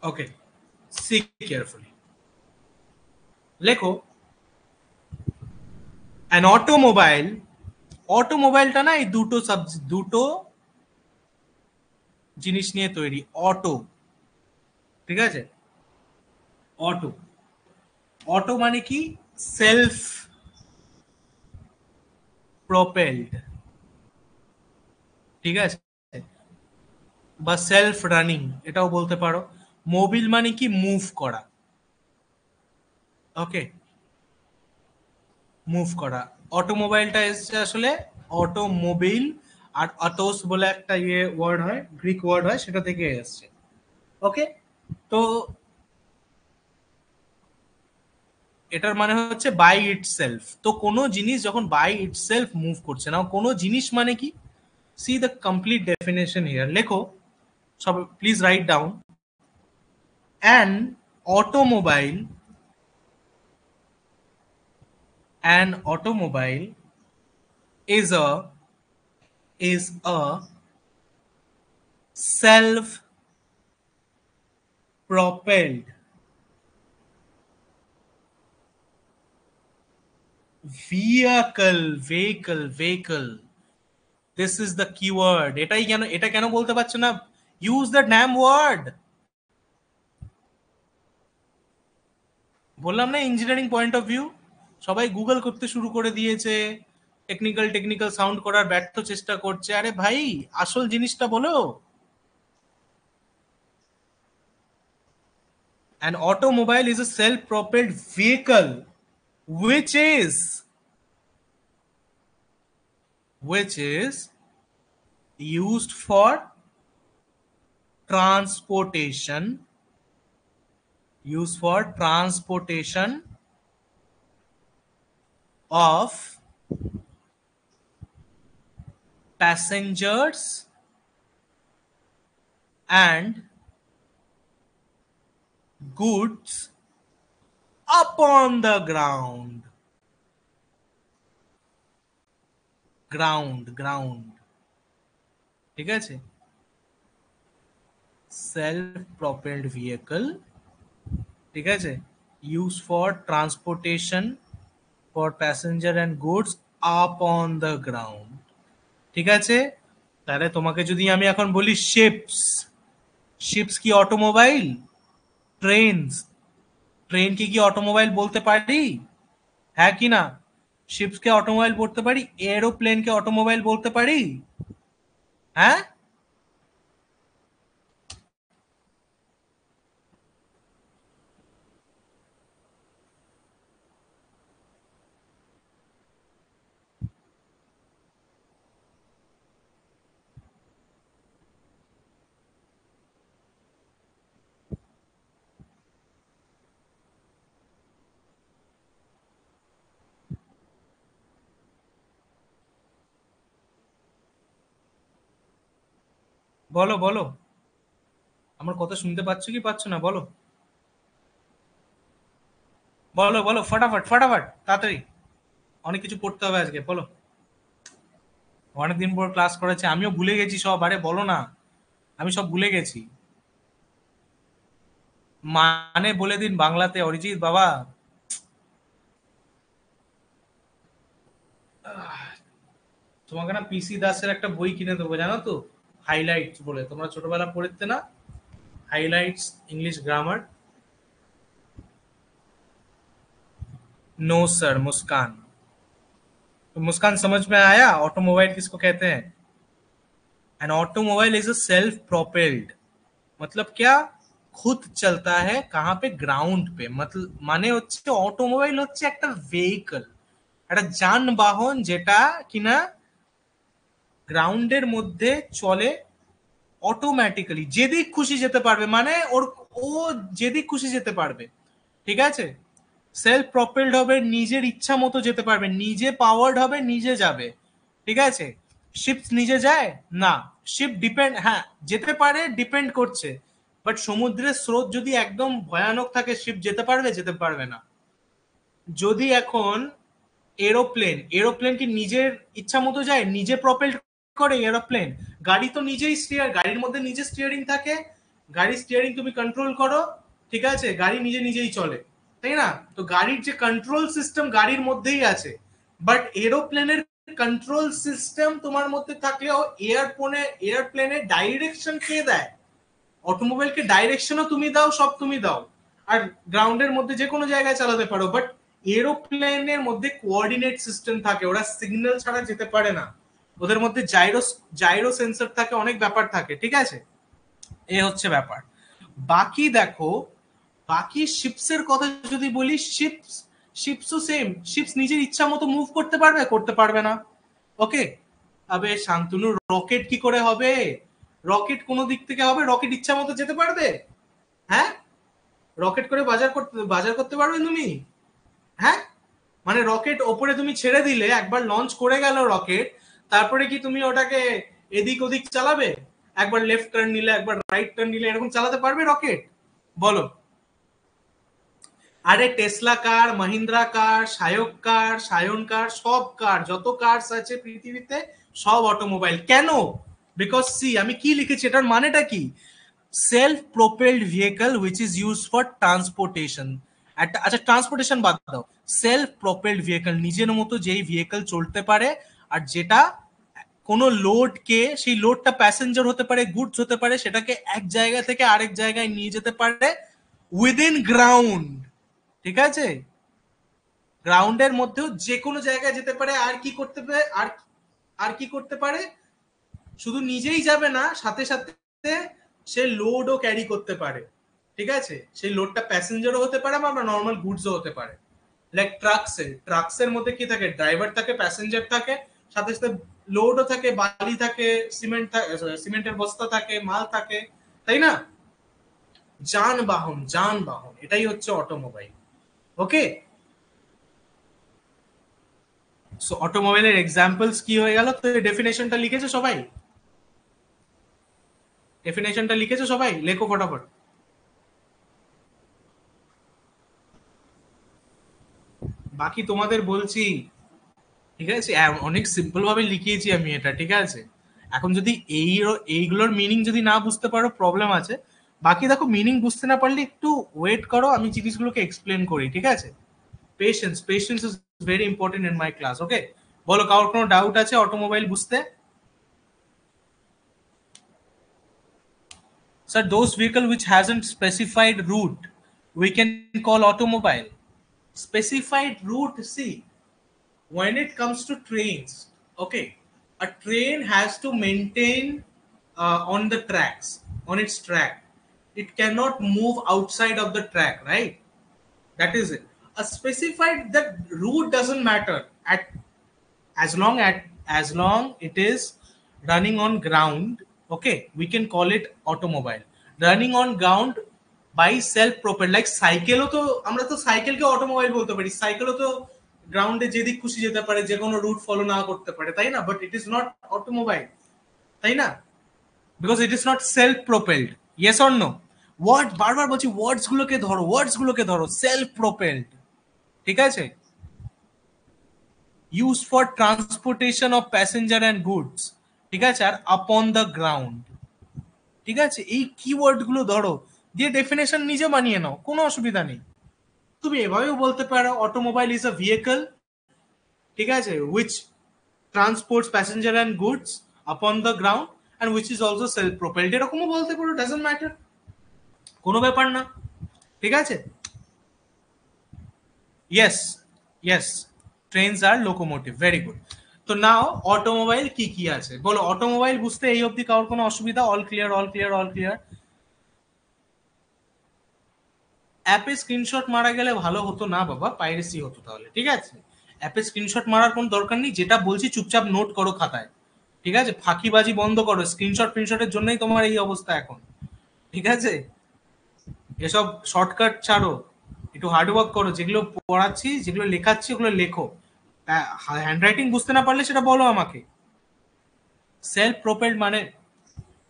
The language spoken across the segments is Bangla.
ওকে, সি কেয়ারফুলি। লেখো অ্যান অটোমোবাইল। অটোমোবাইলটা না এই দুটো জিনিস নিয়ে তৈরি। অটো, ঠিক আছে? অটো, অটো মানে কি? সেলফ প্রপেলড, ঠিক আছে? বা সেলফ রানিং এটাও বলতে পারো। মোবিল মানে কি? মুভ করা। ওকে, মুভ করা। অটোমোবাইলটা এসছে আসলে অটোমোবিল, আর অটোস বলে একটা ওয়ার্ড হয়, গ্রিক ওয়ার্ড হয়, সেটা থেকে এসছে। ওকে, তো এটার মানে হচ্ছে বাই ইটসেলফ। তো কোনো জিনিস যখন বাই ইটসেলফ মুভ করছে না, কোনো জিনিস মানে কি? C the complete definition here. লেখো সব, please write down. An automobile, an automobile is a self propelled vehicle. This is the keyword. এটা কেন বলতে পারছো না? Use the damn word. বললাম না, ইঞ্জিনিয়ারিং পয়েন্ট অফ ভিউ। সবাই গুগল করতে শুরু করে দিয়েছে, টেকনিক্যাল সাউন্ড করার ব্যর্থ চেষ্টা করছে। আরে ভাই, আসল জিনিসটা বলো। An automobile is a self-propelled vehicle which is which is used for transportation, of passengers and goods upon the ground, ঠিক আছে? সেলফ প্রপেলড ভেহিকল, ঠিক আছে? Use for transportation for passenger and goods up on the ground, ঠিক আছে? তাহলে তোমাকে যদি আমি এখন বলি শিপস, শিপস কি অটোমোবাইল? ট্রেনস, ট্রেনকে কি অটোমোবাইল বলতে পারি? হ্যাঁ কি না? শিপসকে অটোমোবাইল বলতে পারি, এরোপ্লেনকে অটোমোবাইল বলতে পারি? হ্যাঁ? বলো বলো, আমার কথা শুনতে পাচ্ছ কি পাচ্ছ না? বলো বলো বলো, ফটাফট ফটাফট, তাড়াতাড়ি। অনেক কিছু পড়তে হবে আজকে, বলো। অনেকদিন পর ক্লাস করেছে, আমিও ভুলে গেছি সব। আরে বলো না, আমি সব ভুলে গেছি। মানে বলে দিন বাংলাতে, অরিজিৎ বাবা। তোমাকে না পিসি দাসের একটা বই কিনে দেবো, জানো তো? হাইলাইটস বলে, তোমরা ছোটবেলা পড়তে না? Highlights English grammar. No sir, Muskan. तो मुस्कान समझ में आया ऑटोमोबाइल किसको कहते हैं? An automobile is a self propelled, मतलब क्या? खुद चलता है। कहाँ पे? ग्राउंड पे। मतलब মানে হচ্ছে অটোমোবাইল হচ্ছে একটা ভেহিকল, একটা যানবাহন, যেটা কিনা গ্রাউন্ডের মধ্যে চলে অটোমেটিক্যালি, যেদিক খুশি যেতে পারবে। মানে ও যেদিক খুশি যেতে পারবে, ঠিক আছে? সেলফ প্রপেলড হবে, নিজের ইচ্ছা মতো যেতে পারবে, নিজে পাওয়ার্ড হবে, নিজে যাবে, ঠিক আছে? শিপ নিজে যায় না। শিপ ডিপেন্ড, হ্যাঁ যেতে পারে, ডিপেন্ড করছে। বাট সমুদ্রের স্রোত যদি একদম ভয়ানক থাকে, শিপ যেতে পারবে? যেতে পারবে না। যদি এখন এরোপ্লেন, এরোপ্লেন কি নিজের ইচ্ছা মতো যায়? নিজে প্রপেল করে এরোপ্লেন? গাড়ি তো নিজেই স্টিয়ার, গাড়ির মধ্যে নিজে স্টিয়ারিং থাকে, গাড়ি স্টিয়ারিং তুমি কন্ট্রোল করো, ঠিক আছে, গাড়ি নিজে নিজেই চলে, তাই না? তো গাড়ির যে কন্ট্রোল সিস্টেম গাড়ির মধ্যেই আছে, বাট এরোপ্লেনের কন্ট্রোল সিস্টেম তোমার মধ্যে থাকলেও এয়ারপ্লেনের ডাইরেকশন কে দেয়? অটোমোবাইলকে ডাইরেকশনও তুমি দাও, সব তুমি দাও, আর গ্রাউন্ডের মধ্যে যে কোনো জায়গায় চালাতে পারো, বাট এরোপ্লেনের মধ্যে কোঅর্ডিনেট সিস্টেম থাকে, ওরা সিগন্যাল ছাড়া যেতে পারে না, ওদের মধ্যে জাইরো সেন্সর থাকে, অনেক ব্যাপার থাকে, ঠিক আছে? এ হচ্ছে ব্যাপার। বাকি দেখো, বাকি শিপসের কথা যদি বলি, শিপসও সেম, শিপস নিজের ইচ্ছা মতো মুভ করতে পারবে? করতে পারবে না। ওকে, আবে শান্তনু, রকেট কি করে হবে? রকেট কোন দিক থেকে হবে? রকেট ইচ্ছা মতো যেতে পারবে? হ্যাঁ, রকেট করে বাজার করতে পারবে তুমি? হ্যাঁ, মানে রকেট ওপরে তুমি ছেড়ে দিলে, একবার লঞ্চ করে গেল রকেট, তারপরে কি তুমি ওটাকে এদিক ওদিক চালাবে? একবার লেফট টার্ন নিলে, একবার রাইট টার্ন নিলে, এরকম চালাতে পারবে রকেট? বলো। আরে টেসলা কার, মহিন্দ্রা কার, সায়ক কার, সায়ন কার, সব কার, যত কার্স আছে পৃথিবীতে সব অটোমোবাইল। কেন? বিকজ সি, আমি কি লিখেছি, এটার মানেটা কি? Self propelled vehicle which is use for transportation. একটা, আচ্ছা ট্রান্সপোর্টেশন বাদ দাও, সেলফ প্রোপেলড ভেহিকল, নিজের মতো যেই ভেহিকল চলতে পারে, আর যেটা কোনো লোডকে, সেই লোডটা প্যাসেঞ্জার হতে পারে, গুডস হতে পারে, সেটাকে এক জায়গা থেকে আরেক জায়গায় নিয়ে যেতে পারে উইদিন গ্রাউন্ড, ঠিক আছে? গ্রাউন্ডের মধ্যেও যে কোনো জায়গায় যেতে পারে। আর কি করতে পারে? আর কি করতে পারে? শুধু নিজেই যাবে না, সাথে সাথে সে লোডও ক্যারি করতে পারে, ঠিক আছে? সেই লোডটা প্যাসেঞ্জারও হতে পারে বা নর্মাল গুডসও হতে পারে। লাইক ট্রাক্সের মধ্যে কি থাকে? ড্রাইভার থাকে, প্যাসেঞ্জার থাকে, সাথে সাথে লোডও থাকে, বালি থাকে, সিমেন্টের বস্তা থাকে, মাল থাকে, তাই না? যানবাহন, এটাই হচ্ছে অটোমোবাইল। ওকে, সো অটোমোবাইলের এক্সাম্পলস কি হয়ে গেল? তো ডেফিনেশনটা লিখেছো সবাই? ডেফিনেশনটা লিখেছো সবাই? লেখো ফটাফট। বাকি তোমাদের বলছি, ঠিক আছে? অনেক সিম্পল ভাবে লিখিয়েছি আমি এটা, ঠিক আছে? এখন যদি এইগুলোর মিনিং যদি না বুঝতে পারো, প্রবলেম আছে। বাকি দেখো, মিনিং বুঝতে না পারলে একটু ওয়েট করো, আমি জিনিসগুলোকে এক্সপ্লেন করি, ঠিক আছে? Patience is very important in my class. Okay, বলো, কারোর কোনো ডাউট আছে অটোমোবাইল বুঝতে? Sir, those vehicle which hasn't specified route, we can call automobile. Specified route, see, when it comes to trains, okay, a train has to maintain on the tracks, on its track. It cannot move outside of the track, right? That is it. A specified, that route doesn't matter at, as long it is running on ground. Okay, we can call it automobile. Running on ground by self propelled, like সাইকেলও তো, আমরা তো সাইকেলকে অটোমোবাইল বলতে পারি, সাইকেলও তো গ্রাউন্ডে যেদিক খুশি যেতে পারে, যে কোনো রুট ফলো না করতে পারে, তাই না? But it is not automobile, তাই না? Because it is not self propelled. Yes or no? বারবার বলছি, ওয়ার্ডস গুলোকে ধরো, সেলফ প্রোপেলড, ঠিক আছে? used for transportation of passenger and goods, ঠিক আছে? আর upon the ground, ঠিক আছে? এই কিওয়ার্ড গুলো ধরো, দিয়ে ডেফিনেশন নিজে বানিয়ে নাও, কোনো অসুবিধা নেই। তুমি এভাবেও বলতে পারো, অটোমোবাইল ইজ আ ভেহিকল, ঠিক আছে, which transports passenger and goods upon the ground and which is also self propelled, এরকমও বলতে পারো, ডাজন্ট ম্যাটার, কোনো ব্যাপার না, ঠিক আছে? ইয়েস, ইয়েস, ট্রেনস আর লোকোমোটিভ, ভেরি গুড। তো নাও অটোমোবাইল কি কি আছে বলো। অটোমোবাইল বুঝতে এই অবধি কারোর কোনো অসুবিধা? All clear, all clear, all clear. অ্যাপে স্ক্রিনশট মারা গেলে ভালো হতো না বাবা, পাইরেসি হতো তাহলে, ঠিক আছে? অ্যাপে স্ক্রিনশট মারার কোনো দরকার নেই, যেটা বলছি চুপচাপ নোট করো খাতায়, ঠিক আছে? ফাঁকিবাজি বন্ধ করো, স্ক্রিনশটের জন্যই তোমার এই অবস্থা এখন, ঠিক আছে? এসব শর্টকাট ছাড়ো, একটু হার্ডওয়ার্ক করো, যেগুলো পড়াচ্ছি, যেগুলো লেখাচ্ছি, ওগুলো লেখো। হ্যান্ডরাইটিং বুঝতে না পারলে সেটা বলো আমাকে। সেলফ প্রোপেলড মানে,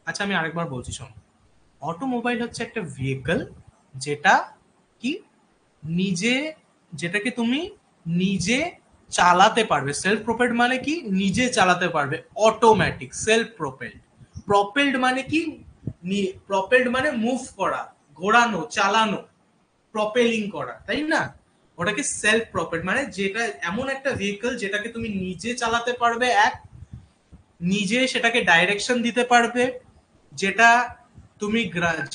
আচ্ছা আমি আরেকবার বলছি শোনো, অটোমোবাইল হচ্ছে একটা ভেহিকল যেটা কি নিজে, যেটাকে তুমি নিজে চালাতে পারবে। সেলফ প্রোপেলড মানে কি? নিজে চালাতে পারবে, অটোমেটিক, সেলফ প্রোপেলড। প্রপেলড মানে কি? প্রপেলড মানে মুভ করা, ঘোরানো, চালানো, প্রপেলিং করা, তাই না? ওটাকে সেলফ প্রপেলড মানে যেটা এমন একটা ভেহিকল যেটাকে তুমি নিজে চালাতে পারবে, এক নিজে সেটাকে ডাইরেকশন দিতে পারবে, যেটা তুমি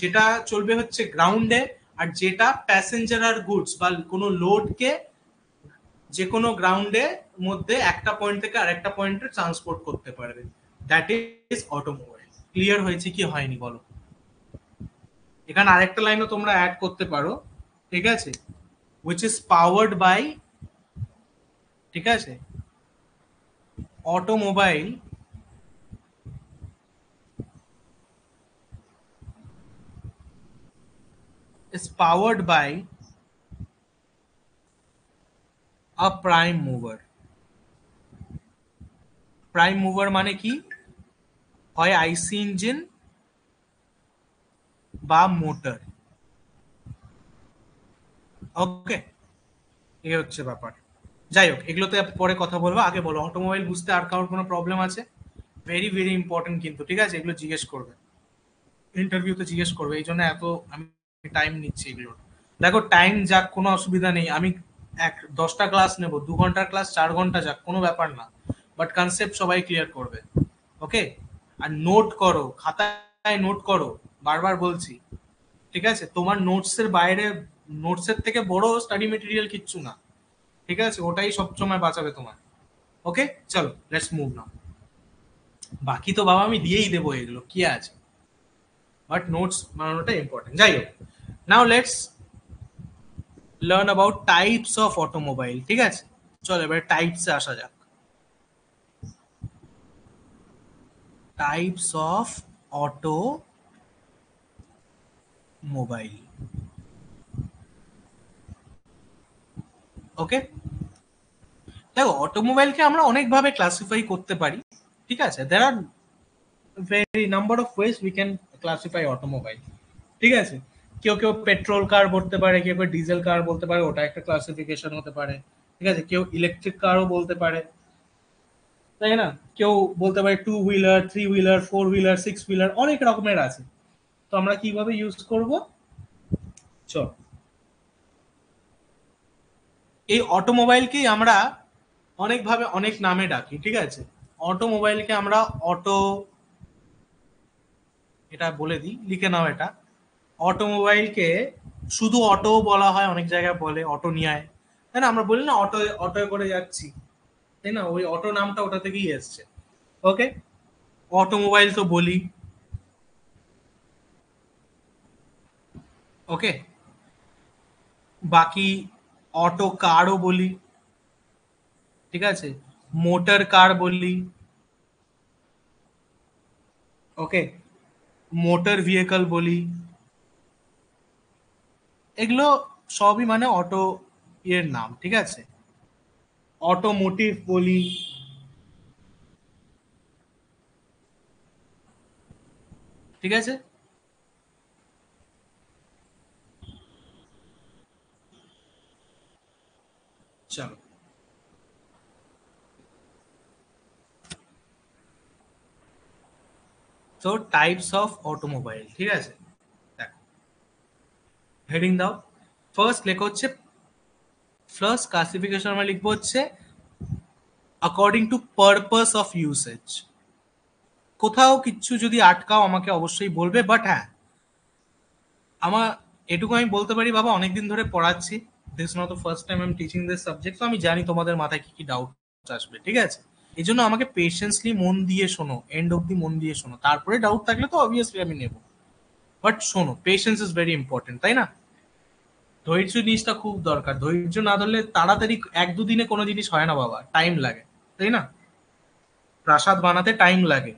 যেটা চলবে হচ্ছে গ্রাউন্ডে, আর যেটা প্যাসেঞ্জার আর গুডস বা কোনো লোডকে যে কোনো গ্রাউন্ডে মধ্যে একটা পয়েন্ট থেকে আরেকটা পয়েন্টে ট্রান্সপোর্ট করতে পারবে। That is automobile. ক্লিয়ার হয়েছে কি হয়নি বলো? এখানে আরেকটা লাইনও তোমরা অ্যাড করতে পারো, ঠিক আছে, which is powered by, ঠিক আছে, automobile is powered by a prime mover. Prime mover মানে কি? হয় আইসি ইঞ্জিন বা মোটর। ওকে, এই হচ্ছে ব্যাপার। যাই হোক, এগুলোতে পরে কথা বলবো, আগে বলো অটোমোবাইল বুঝতে আর কারোর কোনো প্রবলেম আছে? ভেরি ভেরি ইম্পর্টেন্ট কিন্তু, ঠিক আছে, এগুলো জিজ্ঞেস করবে ইন্টারভিউতে, জিজ্ঞেস করবে, এই জন্য এত আমি টাইম নিচ্ছি এগুলো। দেখো টাইম যাক, কোনো অসুবিধা নেই, আমি 10টা ক্লাস নেব, 2 ঘন্টার ক্লাস 4 ঘন্টা যাক, কোনো ব্যাপার না, বাট কনসেপ্ট সবাই ক্লিয়ার করবে। ওকে, আর নোট করো, খাতায় নোট করো, বারবার বলছি, ঠিক আছে? তোমার নোটসের বাইরে, নোটসের থেকে বড় স্টাডি মেটেরিয়াল কিচ্ছু না, ঠিক আছে? ওটাই সবসময় বাঁচাবে তোমার। ওকে, চলো লেটস মুভ নাও। বাকি তো বাবা আমি দিয়েই দেবো, এগুলো কি আছে, বাট নোটস বানানোটা ইম্পর্টেন্ট। যাই হোক, now let's learn about types of automobile, ঠিক আছে? চলো এবার টাইপসে আসা যাক। Types of automobile. ওকে, দেখো অটোমোবাইলকে আমরা অনেকভাবে ক্লাসিফাই করতে পারি, ঠিক আছে? There are very number of ways we can classify automobile, ঠিক আছে? কেউ কেউ পেট্রোল কার বলতে পারে, কেউ কেউ ডিজেল কার বলতে পারে, ওটা একটা ক্লাসিফিকেশন হতে পারে, ঠিক আছে? কেউ ইলেকট্রিক কারও বলতে পারে, তাই না? কেউ বলতে পারে 2 হুইলার, 3 হুইলার, 4 হুইলার, 6 হুইলার, অনেক রকমের আছে। তো আমরা কিভাবে ইউজ করব? চল, এই অটোমোবাইলকেই আমরা অনেকভাবে অনেক নামে ডাকি, ঠিক আছে? অটোমোবাইলকে আমরা অটো, এটা বলে দিই, লিখে নাও এটা। অটোমোবাইলকে শুধু অটো বলা হয়, অনেক জায়গায় বলে অটো নিয়ে আয়, তাই না? আমরা বলি না অটো, অটোয় করে যাচ্ছি, তাই না? ওই অটো নামটা ওটা থেকেই এসছে। ওকে, অটোমোবাইল তো বলি। ওকে, বাকি অটো কারও বলি, ঠিক আছে? মোটর কার বলি। ওকে, মোটর ভেহিকল বলি। এগুলো সবই মানে অটো এর নাম, ঠিক আছে? অটোমোটিভ বলি, ঠিক আছে? চলো, তো টাইপস অফ অটোমোবাইল, ঠিক আছে? দেখো, হেডিং দাও। ফার্স্ট লেখা হচ্ছে, ফার্স্ট ক্লাসিফিকেশন আমরা লিখবো হচ্ছে according to purpose of usage. কোথাও কিচ্ছু যদি আটকাও আমাকে অবশ্যই বলবে, বাট হ্যাঁ, আমার এটুকু আমি বলতে পারি বাবা, অনেকদিন ধরে পড়াচ্ছি, this not the first time I am teaching this subject, তো আমি জানি তোমাদের মাথায় কি কি ডাউট আসবে, ঠিক আছে? এই জন্য আমাকে পেশেন্সলি মন দিয়ে শোনো, এন্ড অব্দি মন দিয়ে শোনো, তারপরে ডাউট থাকলে তো অবভিয়াসলি আমি নেব, বাট শোনো, পেশেন্স ইজ ভেরি ইম্পর্টেন্ট, তাই না? ধৈর্য জিনিসটা খুব দরকার, ধৈর্য না ধরলে তাড়াতাড়ি 1-2 দিনে কোনো জিনিস হয় না বাবা, টাইম লাগে, তাই না? প্রাসাদ বানাতে টাইম লাগে,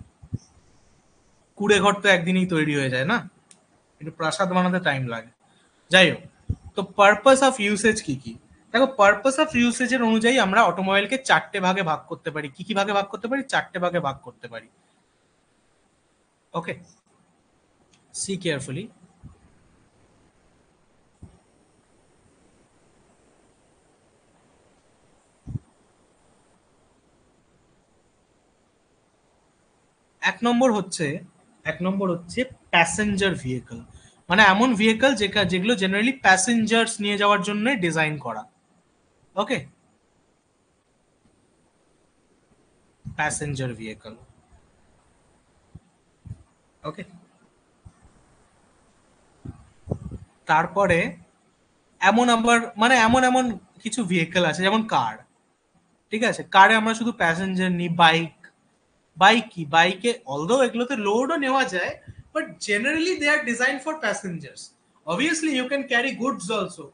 কুড়ে ঘর তো একদিনেই তৈরি হয়ে যায় না, কিন্তু প্রাসাদ বানাতে টাইম লাগে। যাই হোক, তো পারপাস অফ ইউসেজ কি কি? দেখো, পারপাস অফ ইউসেজের অনুযায়ী আমরা অটোমোবাইলকে 4টে ভাগে ভাগ করতে পারি। কি কি ভাগে ভাগ করতে পারি? 4টে ভাগে ভাগ করতে পারি। ওকে, সি কেয়ারফুলি। 1 নম্বর হচ্ছে, এক নম্বর হচ্ছে প্যাসেঞ্জার ভেহিকল, মানে এমন ভেহিকল যেগুলো জেনারেলি প্যাসেঞ্জার্স নিয়ে যাওয়ার জন্য ডিজাইন করা। ওকে, প্যাসেঞ্জার ভেহিকল। ওকে, তারপরে এমন এমন কিছু ভেহিকল আছে যেমন কার। ঠিক আছে, কারে আমরা শুধু প্যাসেঞ্জার নিই। বাইক কি, বাইকে অলদো এগুলোতে লোডও নেওয়া যায়, but generally they are design for passengers. Obviously you can carry goods also,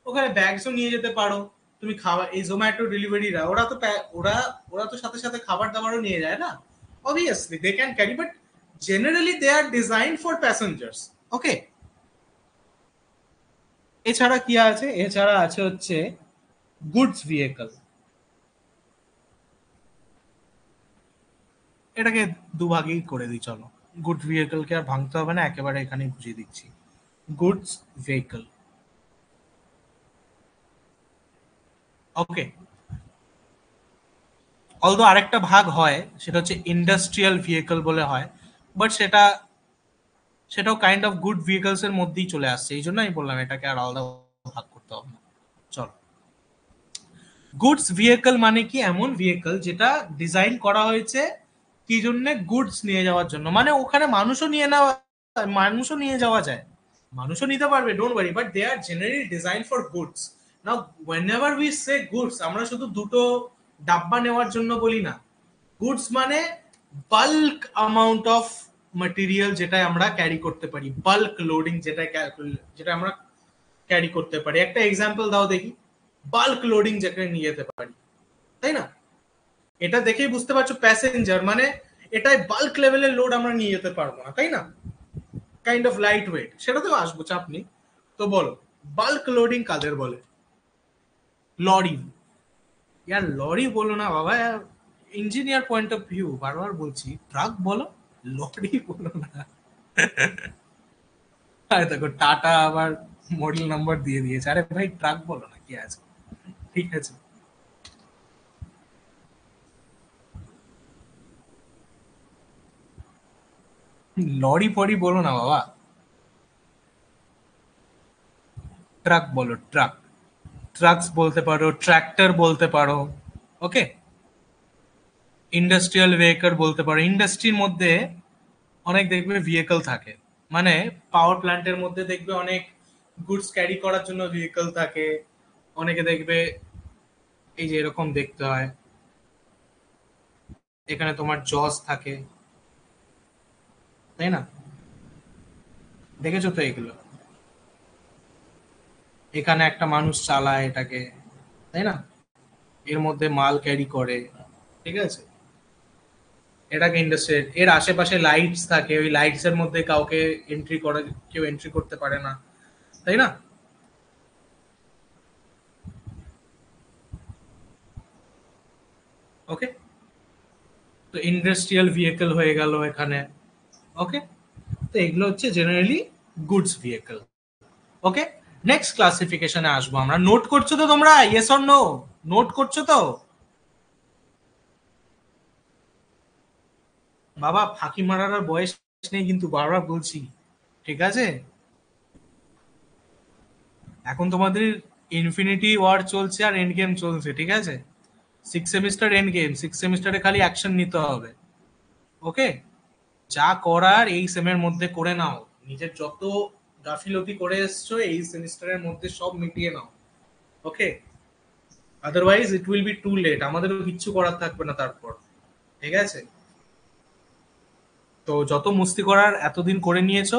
ওখানে ব্যাগসও নিয়ে যেতে পারো। তুমি খাবার, এই জোম্যাটো ডেলিভারিরা ওরা তো ওরা তো সাথে সাথে খাবার দাবারও নিয়ে যায় না। Obviously they can carry, but generally they are design for passengers. Okay, এছাড়া কি আছে? এছাড়া আছে হচ্ছে গুডস ভেহিকল। এটাকে দুভাগেই করে দিই চলো। গুড ভেহিকলকে আর ভাঙতে হবে না, একেবারে এখানেই বুঝিয়ে দিচ্ছি। Goods vehicle. ওকে, অলদো আরেকটা ভাগ হয়, সেটা হচ্ছে ইন্ডাস্ট্রিয়াল ভেহিকল বলে হয়, বাট সেটাও কাইন্ড অফ গুড ভেহিকলস এর মধ্যেই চলে আসছে, এই জন্য আমি বললাম এটাকে আর আলাদা ভাগ করতে হবে না। চলো, গুডস ভেহিকল মানে কি? এমন ভেহিকল যেটা ডিজাইন করা হয়েছে কি জন্য? গুডস নিয়ে যাওয়ার জন্য, মানে ওখানে মানুষও নিয়ে যাওয়া যায়, মানুষও নিতে পারবে, don't worry, but they are generally design for goods. Now whenever we say goods, আমরা শুধু দুটো ডাব্বা নেওয়ার জন্য বলি না। গুডস মানে বাল্ক অ্যামাউন্ট অফ ম্যাটেরিয়াল যেটা আমরা ক্যারি করতে পারি, বাল্ক লোডিং যেটা আমরা ক্যারি করতে পারি। একটা এক্সাম্পল দাও দেখি, বাল্ক লোডিং যেখানে নিয়ে যেতে পারি, তাই না? এটা দেখেই বুঝতে পারছো প্যাসেঞ্জার মানে এটাই বাল্ক লেভেলের লোড আমরা নিয়ে যেতে পারবো না, তাই না? কাইন্ড অফ লাইট ওয়েট, সেটাতেও আসবো, চাপ নেই। তো বলো, বাল্ক লোডিং কাদের বলে? লরি। ইয়ার লরি বলো না বাবা, ইঞ্জিনিয়ার পয়েন্ট অফ ভিউ বারবার বলছি, ট্রাক বলো, লরি বলো না। আরে দেখো টাটা আবার মডেল নাম্বার দিয়ে দিয়েছে, আরে ভাই ট্রাক বলো না, কি আছে? ঠিক আছে, লরি ফরি বলো না বাবা, ট্রাক বলো, ট্রাক। ট্রাকস বলতে পারো, ট্র্যাক্টর বলতে পারো। ওকে, ইন্ডাস্ট্রিয়াল ভেহিকল বলতে পারো। ইন্ডাস্ট্রির মধ্যে অনেক দেখবে ভেহিকল থাকে, মানে পাওয়ার প্ল্যান্টের মধ্যে দেখবে অনেক গুডস ক্যারি করার জন্য ভেহিকল থাকে। অনেকে দেখবে এই যে এরকম দেখতে হয়, এখানে তোমার জজ থাকে, তাই না? দেখেছো তো এগুলো, এখানে একটা মানুষ চালায় এটাকে, তাই না? এর মধ্যে মাল ক্যারি করে, ঠিক আছে? এটাকে ইন্ডাস্ট্রি, এর আশেপাশে লাইটস থাকে, ওই লাইটস এর মধ্যে কাউকে এন্ট্রি করে, কেউ এন্ট্রি করতে পারে না, তাই না? ওকে, তো ইন্ডাস্ট্রিয়াল ভেহিকল হয়ে গেল এখানে। ওকে, তো এগুলো হচ্ছে জেনারেলি গুডস ভেহিকল। ওকে, নেক্সট ক্লাসিফিকেশনে আসবো আমরা। নোট করছো তো তোমরা? Yes or no? নোট করছো তো? বাবা ফাঁকি মারার আর বয়স নেই কিন্তু, বারবার বলছি, ঠিক আছে? এখন তোমাদের ইনফিনিটি ওয়ার চলছে আর এন্ড গেম চলছে, ঠিক আছে? 6 সেমিস্টার এন্ড গেম, 6 সেমিস্টারে খালি অ্যাকশন নিতে হবে। ওকে, যা করার এই সেমের মধ্যে করে নাও, নিজের যত গাফিলতি করে এসছো এই সেমিস্টারের মধ্যে সব মিটিয়ে নাও। Okay, otherwise it will be too late, আমাদেরও কিচ্ছু করার থাকবে না তারপর, ঠিক আছে? তো যত মস্তি করার এতদিন করে নিয়েছো,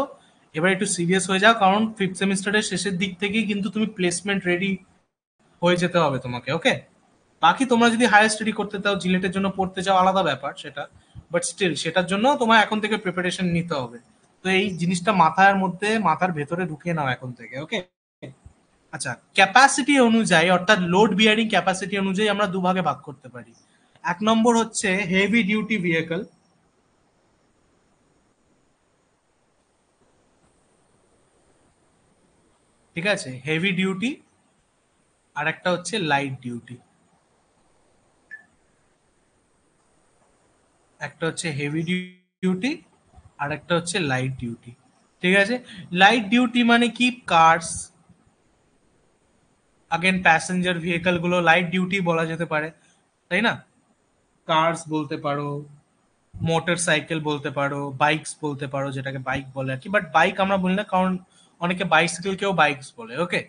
এবার একটু সিরিয়াস হয়ে যাও, কারণ 5th সেমিস্টারের শেষের দিক থেকেই কিন্তু তুমি প্লেসমেন্ট রেডি হয়ে যেতে হবে তোমাকে। ওকে, বাকি তোমরা যদি হায়ার স্টাডি করতে চাও, জিলেটের জন্য পড়তে চাও, আলাদা ব্যাপার সেটা, বাট স্টিল সেটার জন্য তোমার এখন থেকে প্রিপারেশন নিতে হবে। তো এই জিনিসটা মাথার ভেতরে ঢুকিয়ে নাও এখন থেকে। ওকে, আচ্ছা, ক্যাপাসিটি অনুযায়ী অর্থাৎ লোড বিয়ারিং ক্যাপাসিটি অনুযায়ী আমরা দুভাগে ভাগ করতে পারি। এক নম্বর হচ্ছে হেভি ডিউটি ভেহিকল, ঠিক আছে? Heavy duty. আর একটা হচ্ছে লাইট ডিউটি। একটা হচ্ছে হেভি ডিউটি, আর একটা হচ্ছে লাইট ডিউটি। ঠিক আছে, লাইট ডিউটি মানে কি? কার্স, আগেন প্যাসেঞ্জার ভেহিকল গুলো লাইট ডিউটি বলা যেতে পারে, তাই না? কার্স বলতে পারো, মোটর সাইকেল বলতে পারো, বাইকস বলতে পারো, যেটাকে বাইক বলে আর কি, বাট বাইক আমরা বলি না, কারণ অনেকে বাইসাইকেল কেও বাইকস বলে। ওকে।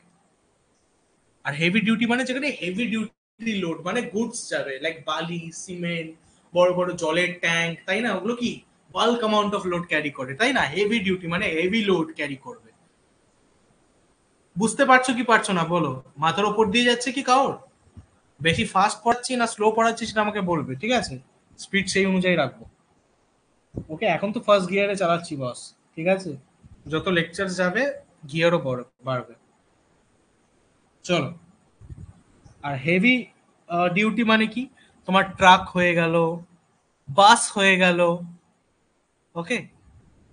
আর হেভি ডিউটি মানে যেখানে হেভি ডিউটি লোড, মানে গুডস যাবে, লাইক বালি, সিমেন্ট, বড় বড় জলের ট্যাঙ্ক, তাই না? ওগুলো কি bulk amount of load carry করে, তাই না? হেভি ডিউটি মানে হেভি লোড ক্যারি করবে। বুঝতে পারছো কি পারছো না বলো? মাথার উপর দিয়ে যাচ্ছে কি কারোর? বেশি ফাস্ট পড়াচ্ছি না স্লো পড়াচ্ছি সেটা আমাকে বলবে, ঠিক আছে? স্পিড সেই অনুযায়ী রাখবো। ওকে, এখন তো ফার্স্ট গিয়ারে চালাচ্ছি বস, ঠিক আছে? যত লেকচার যাবে গিয়ারও বাড়বে। চলো। আর হেভি ডিউটি মানে কি? তোমার ট্রাক হয়ে গেল, বাস হয়ে গেল। Okay,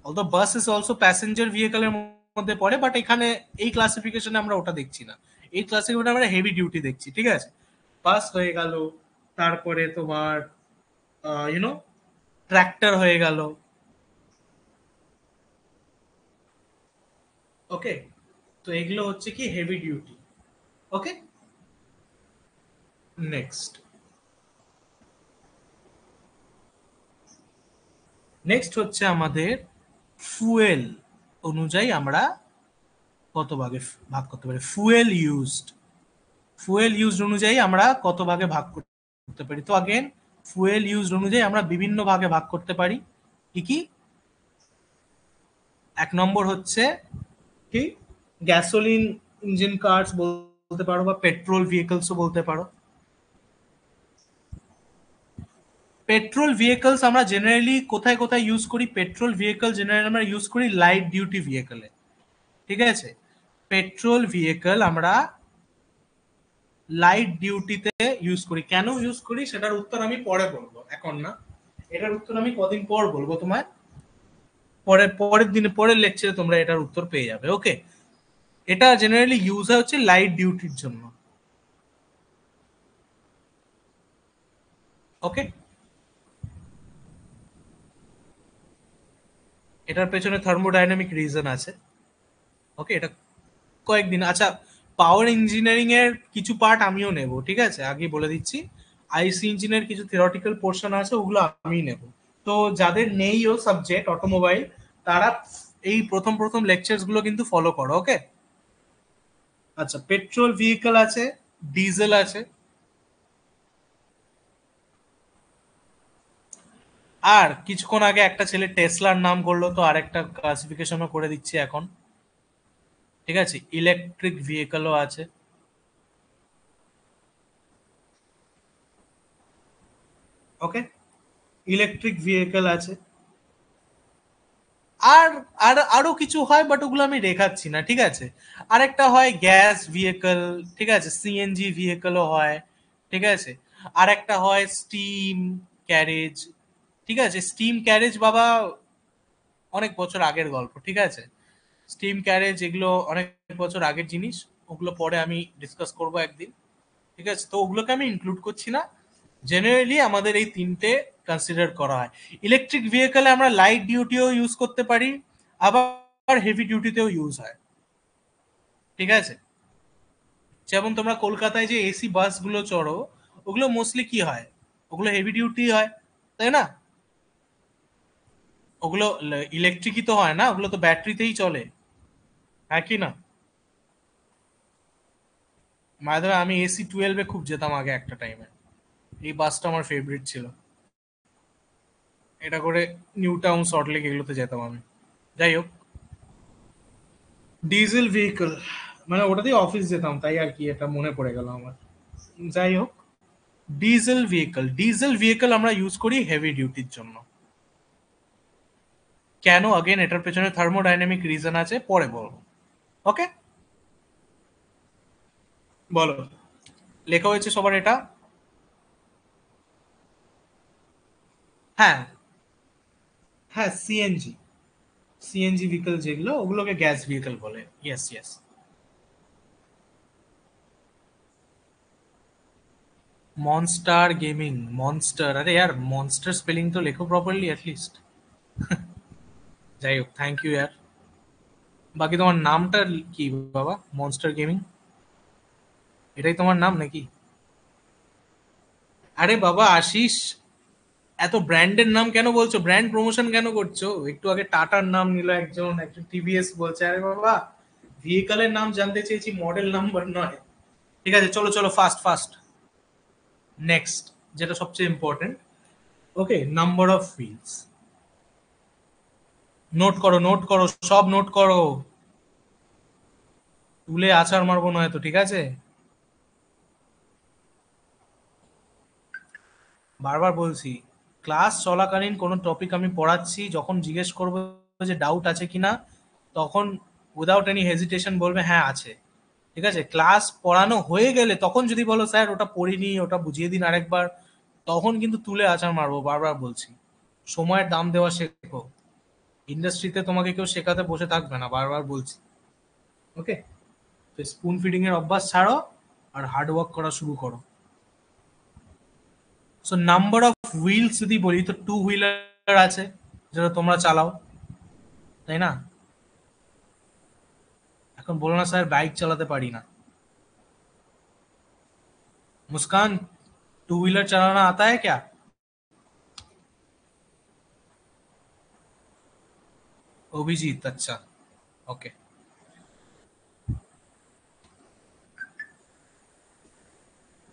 although bus is also passenger ভেহিকলের মধ্যে পড়ে, বাট এখানে এই ক্লাসিফিকেশনে আমরা ওটা দেখছি না। এই ক্লাসিফিকেশনে আমরা হেভি ডিউটি দেখছি, ঠিক আছে? বাস হয়ে গেল, তারপরে তোমার ইউনো ট্র্যাক্টর হয়ে গেল। ওকে, তো এগুলো হচ্ছে কি হেভি ডিউটি। ওকে, নেক্সট। নেক্সট হচ্ছে আমাদের ফুয়েল অনুযায়ী আমরা কত ভাগে ভাগ করতে পারি। ফুয়েল ইউজড, ফুয়েল ইউজড অনুযায়ী আমরা কত ভাগে ভাগ করতে পারি। তো আগেন ফুয়েল ইউজড অনুযায়ী আমরা বিভিন্ন ভাগে ভাগ করতে পারি। কি কি? এক নম্বর হচ্ছে কি, গ্যাসোলিন ইঞ্জিন কার্স বলতে পারো, বা পেট্রোল ভেহিকলসও বলতে পারো। পেট্রোল ভেহিকলস আমরা জেনারেলি কোথায় কোথায় ইউজ করি? পেট্রোল ভেহিকল জেনারেলি আমরা ইউজ করি লাইট ডিউটি ভেহিকলে, ঠিক আছে? পেট্রোল ভেহিকল আমরা লাইট ডিউটিতে ইউজ করি। কেন ইউজ করি সেটার উত্তর আমি পরে বলবো, এখন না। এটার উত্তর আমি কদিন পর বলবো তোমায়, পরের দিনে, পরের লেকচারে তোমরা এটার উত্তর পেয়ে যাবে। ওকে, এটা জেনারেলি ইউজ হয় হচ্ছে লাইট ডিউটির জন্য। ওকে, এটার পেছনে থার্মোডাইনামিক রিজন আছে। ওকে, এটা কয়েকদিন, আচ্ছা, পাওয়ার ইঞ্জিনিয়ারিং এর কিছু পার্ট আমিও নেব, ঠিক আছে? আগে বলে দিচ্ছি, আইসি ইঞ্জিনের কিছু থিওরিটিক্যাল পোর্শন আছে, ওগুলো আমি নেব। তো যাদের নেই ও সাবজেক্ট অটোমোবাইল, তারা এই প্রথম প্রথম লেকচার্স গুলো কিন্তু ফলো করো। ওকে, আচ্ছা, পেট্রোল ভেহিকল আছে, ডিজেল আছে, আর কিছুক্ষণ আগে একটা ছেলে টেসলার নাম করলো, তো আরেকটা ক্লাসিফিকেশনও করে দিচ্ছি এখন, ঠিক আছে? ইলেকট্রিক ভেহিকলও আছে। ওকে, ইলেকট্রিক ভেহিকল আছে। আর আর আরো কিছু হয়, বাট ওগুলো আমি দেখাচ্ছি না, ঠিক আছে? আরেকটা হয় গ্যাস ভেহিকল, ঠিক আছে? সিএনজি ভেহিকলও হয়, ঠিক আছে? আর একটা হয় স্টিম ক্যারেজ, ঠিক আছে? স্টিম ক্যারেজ বাবা অনেক বছর আগের গল্প, ঠিক আছে? স্টিম ক্যারেজ এগুলো অনেক বছর আগের জিনিস, ওগুলো পরে আমি ডিসকাস করব একদিন, ঠিক আছে? তো ওগুলোকে আমি ইনক্লুড করছি না। জেনারেলি আমাদের এই তিনটে কনসিডার করা হয়। ইলেকট্রিক ভেহিকলে আমরা লাইট ডিউটিও ইউজ করতে পারি, আবার হেভি ডিউটিতেও ইউজ হয়, ঠিক আছে? যেমন তোমরা কলকাতায় যে এসি বাসগুলো চড়ো, ওগুলো মোস্টলি কি হয়? ওগুলো হেভি ডিউটি হয়, তাই না? ওগুলো ইলেকট্রিকই তো হয় না, ওগুলো তো ব্যাটারিতেই চলে, হ্যাঁ কি না? মাধ্যমে আমি এসি 12-এ খুব যেতাম আগে একটা টাইমে। এই বাসটা আমার ফেভারিট ছিল। এটা করে নিউ টাউন, সল্টলেক এগুলোতে যেতাম আমি। যাই হোক, ডিজেল ভেহিকল মানে ওটা দিয়ে অফিস যেতাম, তাই আর কি এটা মনে পড়ে গেল আমার। যাই হোক, ডিজেল ভেহিকল আমরা ইউজ করি হেভি ডিউটির জন্য। কেন? अगेन এটার পেছনে থার্মোডাইনামিক রিজন আছে, পরে বলবো। ওকে, বলো। লেখা হয়েছে সবার এটা? হ্যাঁ, হ্যাঁ, সিএনজি, সিএনজি ভেহিকল যেগুলো, ওগুলোকে গ্যাস ভেহিকল বলে। Yes, yes. Monster gaming, monster, আরে यार মনস্টার স্পেলিং তো লেখো প্রপারলি অ্যাটলিস্ট। যাই হোক, থ্যাংক ইউ ইয়ার। বাকি তোমার নামটা কি বাবা? মনস্টার গেমিং, এটাই তোমার নাম নাকি? আরে বাবা আশিস, এত ব্র্যান্ডের নাম কেন বলছো? ব্র্যান্ড প্রমোশন কেন করছো? একটু আগে টাটার নাম নিল একজন, একজন টিভিএস বলছে। আরে বাবা, ভেহিকলের নাম জানতে চেয়েছি, মডেল নাম্বার নয়। ঠিক আছে, চলো চলো, ফাস্ট ফাস্ট। নেক্সট, যেটা সবচেয়ে important. Okay, number of wheels. Note করো, নোট করো, সব নোট করো। তুলে আছাড় মারবো নয় তো, ঠিক আছে? বারবার বলছি, ক্লাস চলাকালীন কোনো টপিক আমি পড়াচ্ছি, যখন জিজ্ঞেস করবো যে ডাউট আছে কিনা, তখন উইদাউট এনি হেজিটেশন বলবে হ্যাঁ আছে। ঠিক আছে, ক্লাস পড়ানো হয়ে গেলে তখন যদি বলো স্যার ওটা পড়িনি, ওটা বুঝিয়ে দিন আরেকবার, তখন কিন্তু তুলে আছাড় মারবো। বারবার বলছি, সময়ের দাম দেওয়া শেখো। ইন্ডাস্ট্রিতে তোমাকে কেউ শেখাতে বসে থাকবে না, বারবার বলছি। ওকে, তো স্পুন ফিডিং এর অভ্যাস ছাড়ো আর হার্ড ওয়ার্ক করা শুরু করো। সো নাম্বার অফ হুইলস যদি বলি, তো টু হুইলার আছে যেটা তোমরা চালাও, তাই না? এখন বলো না স্যার বাইক চালাতে পারি না। मुस्कान, टू व्हीलर चलाना आता है क्या? অভিজিৎ, আচ্ছা, ওকে।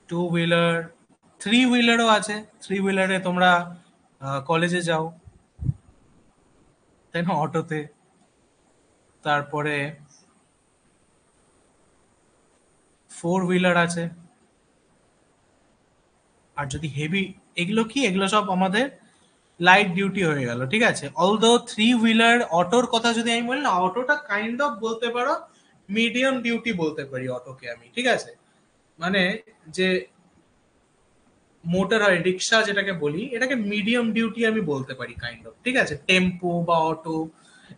টু হুইলার, থ্রি হুইলারও আছে। থ্রি হুইলারে তোমরা কলেজে যাও, তাই না, অটোতে। তারপরে ফোর হুইলার আছে। আর যদি হেভি, এগুলো কি, এগুলো সব আমাদের লাইট ডিউটি হয়ে গেল, ঠিক আছে। অলদো থ্রি হুইলার, অটোর কথা যদি আমি বলি না, অটোটা কাইন্ড অফ বলতে পারো মিডিয়াম ডিউটি বলতে পারি অটোকে আমি, ঠিক আছে। মানে যে মোটর হয় রিক্সা যেটাকে বলি, এটাকে মিডিয়াম ডিউটি আমি বলতে পারি কাইন্ড অফ, ঠিক আছে। টেম্পো বা অটো,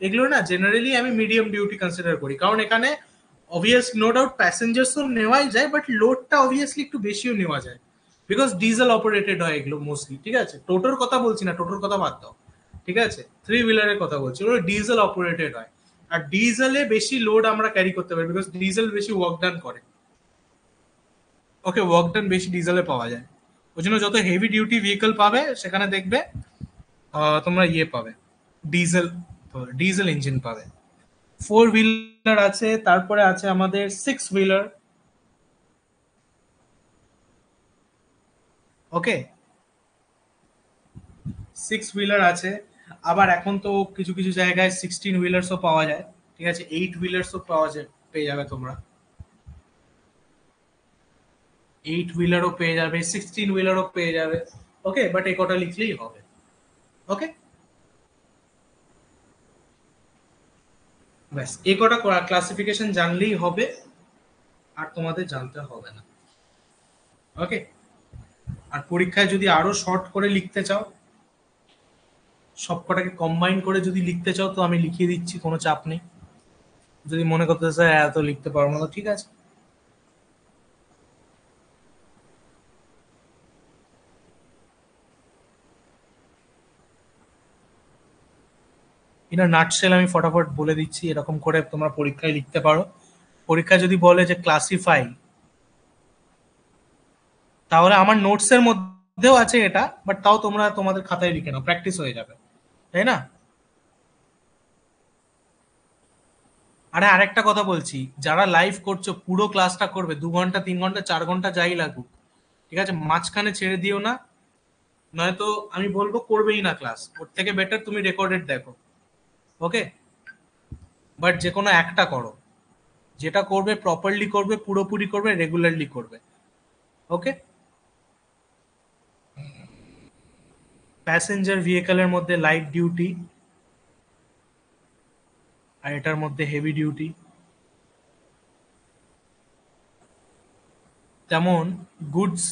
এগুলো না জেনারেলি আমি মিডিয়াম ডিউটি কনসিডার করি, কারণ এখানে অবভিয়াস নো ডাউট প্যাসেঞ্জার্স তো নেওয়াই যায়, বাট লোডটা অবভিয়াসলি একটু বেশিও নেওয়া যায়, বিকজ ডিজেল অপারেটেড হয় এগুলো মোস্টলি, ঠিক আছে। টোটোর কথা বলছি না, টোটোর কথা বাদ দাও, ঠিক আছে। থ্রি হুইলারের কথা বলছি, ওগুলো ডিজেল অপারেটেড হয়। আর ডিজেলে বেশি লোড আমরা ক্যারি করতে পারি, বিকজ ডিজেল বেশি ওয়ার্ক ডান করে। ওকে, ওয়ার্ক ডান বেশি ডিজেলে পাওয়া যায়। ওই জন্য যত হেভি ডিউটি ভেহিকল পাবে সেখানে দেখবে তোমরা ইয়ে পাবে, ডিজেল, ডিজেল ইঞ্জিন পাবে। ফোর হুইলার আছে, তারপরে আছে আমাদের সিক্স হুইলার। ওকে, সিক্স হুইলার আছে। আবার এখন তো কিছু কিছু জায়গায় সিক্সটিন হুইলার্সও পাওয়া যায়, ঠিক আছে। এইট হুইলার্সও পাওয়া যায়, পেয়ে যাবে তোমরা। এইট হুইলারও পেয়ে যাবে, সিক্সটিন হুইলারও পেয়ে যাবে। ওকে, বাট এই কটা লিখলেই হবে। ওকে, ব্যাস এই কটা ক্লাসিফিকেশন জানলেই হবে, আর তোমাদের জানতে হবে না। ওকে, আর পরীক্ষায় যদি আরো শর্ট করে লিখতে চাও, সবকটাকে কম্বাইন করে যদি লিখতে চাও, তো আমি লিখিয়ে দিচ্ছি, কোনো চাপ নেই। যদি মনে করতে স্যার এত লিখতে পারবো না, তো ঠিক আছে। এটা নাটসেল আমি ফটাফট বলে দিচ্ছি, এরকম করে তোমরা পরীক্ষায় লিখতে পারো। পরীক্ষা যদি বলে যে ক্লাসিফাই, তাহলে আমার নোটসের মধ্যেও আছে এটা, বাট তাও তোমরা তোমাদের খাতায় লিখে নাও, প্র্যাকটিস হয়ে যাবে, তাই না? আরে আরেকটা কথা বলছি, যারা লাইভ করছো পুরো ক্লাসটা করবে, 2 ঘন্টা 3 ঘন্টা 4 ঘন্টা যাই লাগুক, ঠিক আছে। মাঝখানে ছেড়ে দিও না, নয়তো আমি বলবো করবেই না ক্লাস। ওর থেকে বেটার তুমি রেকর্ডেড দেখো। ওকে, বাট যে কোনো একটা করো, যেটা করবে প্রপারলি করবে, পুরোপুরি করবে, রেগুলারলি করবে। ওকে, প্যাসেঞ্জার ভেহিকলের মধ্যে লাইট ডিউটি, আর এটার মধ্যে হেভি ডিউটি। তেমন গুডস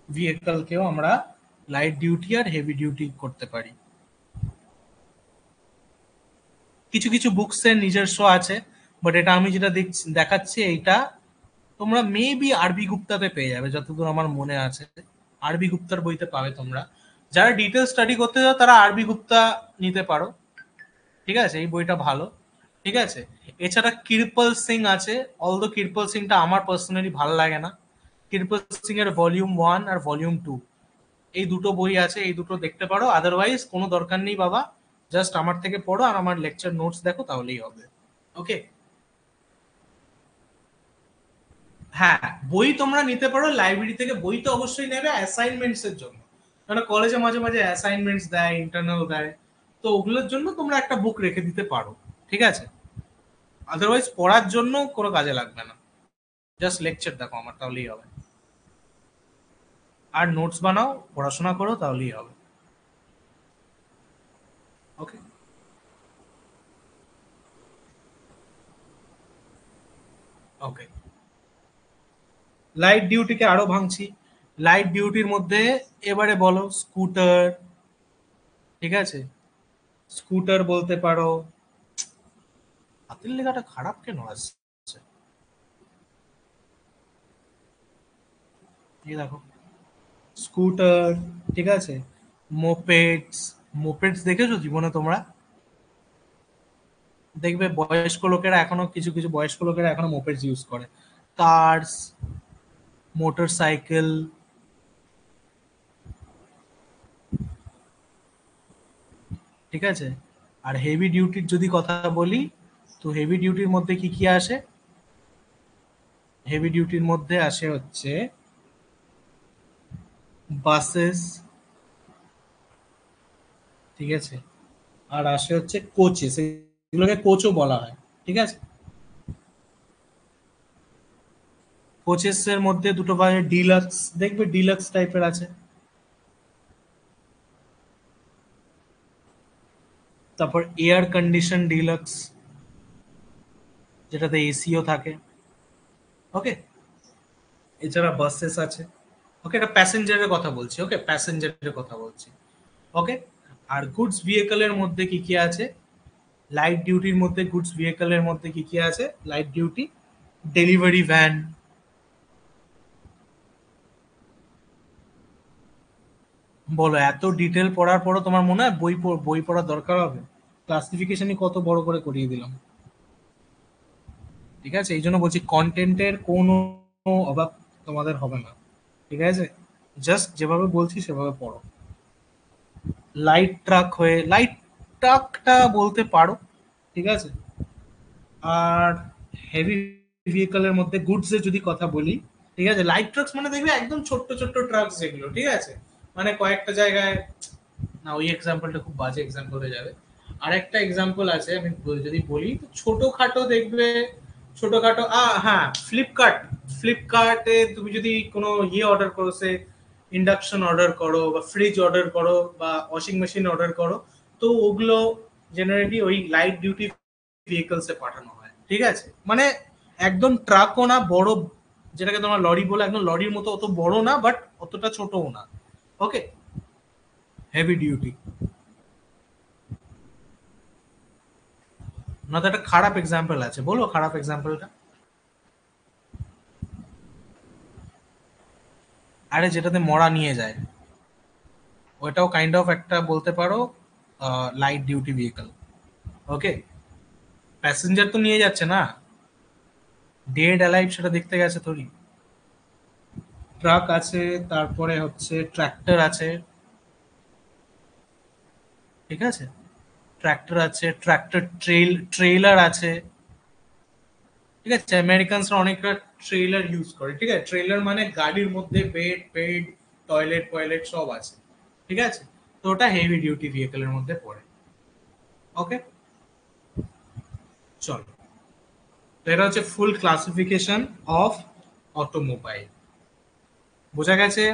ভেহিকলকেও আমরা লাইট ডিউটি আর হেভি ডিউটি করতে পারি। কিছু কিছু বুকসের নিজস্ব আছে, বাট এটা আমি যেটা দেখাচ্ছি, এইটা তোমরা মেবি আরবি গুপ্তাতে পেয়ে যাবে, যতদূর আমার মনে আছে। আরবি গুপ্তার বইতে পাবে তোমরা। যারা ডিটেল স্টাডি করতে চাও তারা আরবি গুপ্তা নিতে পারো। ঠিক আছে, এই বইটা ভালো। ঠিক আছে, এছাড়া কিরপল সিং আছে, অলদো কিরপল সিংটা আমার পার্সোনালি ভালো লাগে না। কিরপল সিং এর ভলিউম 1 আর ভলিউম 2 এই দুটো বই আছে, এই দুটো দেখতে পারো। আদারওয়াইজ কোনো দরকার নেই বাবা, জাস্ট আমার থেকে পড়ো আর আমার লেকচার নোটস দেখো, তাহলেই হবে। ওকে। হ্যাঁ, বই তোমরা নিতে পারো লাইব্রেরি থেকে, বই তো অবশ্যই নেবে অ্যাসাইনমেন্টস এর জন্য, কারণ কলেজে মাঝে মাঝে অ্যাসাইনমেন্টস দেয়, ইন্টারনাল দেয়, তো ওগুলোর জন্য তোমরা একটা বুক রেখে দিতে পারো। ঠিক আছে, আদারওয়াইজ পড়ার জন্য কোনো কাজে লাগবে না, জাস্ট লেকচার দেখো আমার, তাহলেই হবে। আর নোটস বানাও, পড়াশোনা করো, তাহলেই হবে। ওকে। ওকে, লাইট ডিউটিকে আরো ভাঙছি। লাইট ডিউটির মধ্যে এবারে বলো স্কুটার। ঠিক আছে, স্কুটার বলতে পারো। হাতের লেখাটা খারাপ কেন আসছে? এই দেখো, স্কুটার। ঠিক আছে, মোপেডস। মোপেডস দেখেছো জীবনে তোমরা? দেখবে বয়স্ক লোকেরা এখনো, কিছু কিছু বয়স্ক লোকেরা এখনো মোপেডস ইউজ করে। Cars, motorcycle. ঠিক আছে, আর হেভি ডিউটির যদি কথা বলি, তো হেভি ডিউটির মধ্যে কি কি আসে? হেভি ডিউটির মধ্যে আসে হচ্ছে বাসেস। ঠিক আছে, আর আসে হচ্ছে কোচেস, এগুলোকে কোচও বলা হয়। ঠিক আছে, কোচেস এর মধ্যে দুটো ভাগে ডিলাক্স, দেখবে ডিলাক্স টাইপের আছে। তারপর এয়ার কন্ডিশন ডিলাক্স, যেটাতে এসিও থাকে। ওকে, এছাড়া বাসেস আছে। ওকে, এটা প্যাসেঞ্জারের কথা বলছি, ওকে, প্যাসেঞ্জারের কথা বলছি। ওকে, আর গুডস ভেহিকলের মধ্যে কি কি আছে? লাইট ডিউটির মধ্যে গুডস ভেহিকলের মধ্যে কি কি আছে? Light duty, delivery van. বলো, এত ডিটেল পড়ার পরও তোমার মনে হয় বই পড়ার দরকার হবে? ক্লাসিফিকেশনই কত বড় করে করিয়ে দিলাম। ঠিক আছে, এই জন্য বলছি কন্টেন্টের কোনো অভাব তোমাদের হবে না। ঠিক আছে, জাস্ট যেভাবে বলছি সেভাবে পড়ো। লাইট ট্রাক হয়ে, লাইট ট্রাকটা বলতে পারো। ঠিক আছে, আর হেভি ভেহিকলের মধ্যে গুডস এর যদি কথা বলি, ঠিক আছে, লাইট ট্রাকস মানে দেখবে একদম ছোট্ট ছোট্ট ট্রাকস যেগুলো, ঠিক আছে, মানে কয়েকটা জায়গায়। না, ওই এক্সাম্পলটা খুব বাজে এক্সাম্পল হয়ে যাবে। আরেকটা এক্সাম্পল আছে, আমি যদি বলি তো ছোটখাটো দেখবে, ছোটখাটো হ্যাঁ, ফ্লিপকার্ট। ফ্লিপকার্টে তুমি যদি কোনো ইয়ে অর্ডার করো, সে ইন্ডাকশন অর্ডার করো বা ফ্রিজ অর্ডার করো বা ওয়াশিং মেশিন অর্ডার করো, তো ওগুলো জেনারেলি ওই লাইট ডিউটি ভেহিকলসে পাঠানো হয়। ঠিক আছে, মানে একদম ট্রাকও না, বড় যেটাকে তোমার লরি বলে, একদম লরির মতো অত বড় না, বাট অতটা ছোটও না। ওকে, হেভি ডিউটি। না তো একটা খারাপ এক্সাম্পল আছে, বলো খারাপ এক্সাম্পলটা। আরে যেটাতে মরা নিয়ে যায়, ওটাও কাইন্ড অফ একটা বলতে পারো লাইট ডিউটি ভেহিকল। ওকে, প্যাসেঞ্জার তো নিয়ে যাচ্ছে না, ডেড অ্যালাইভ সেটা দেখতে গেছে থরি। ট্রাক আছে, তারপরে হচ্ছে ট্র্যাক্টর আছে। ঠিক আছে, ট্র্যাক্টর আছে, ট্র্যাক্টর ট্রেলার আছে। ঠিক আছে, আমেরিকানসরা অনেকটা ট্রেলার ইউজ করে। ঠিক আছে, ট্রেলার মানে গাড়ির মধ্যে বেড ফেড, টয়লেট ফয়লেট সব আছে। ঠিক আছে, তো ওটা হেভি ডিউটি ভেহিকলের মধ্যে পড়ে। ওকে, চলো, তো এটা হচ্ছে ফুল ক্লাসিফিকেশন অফ অটোমোবাইল। বোঝা গেছে?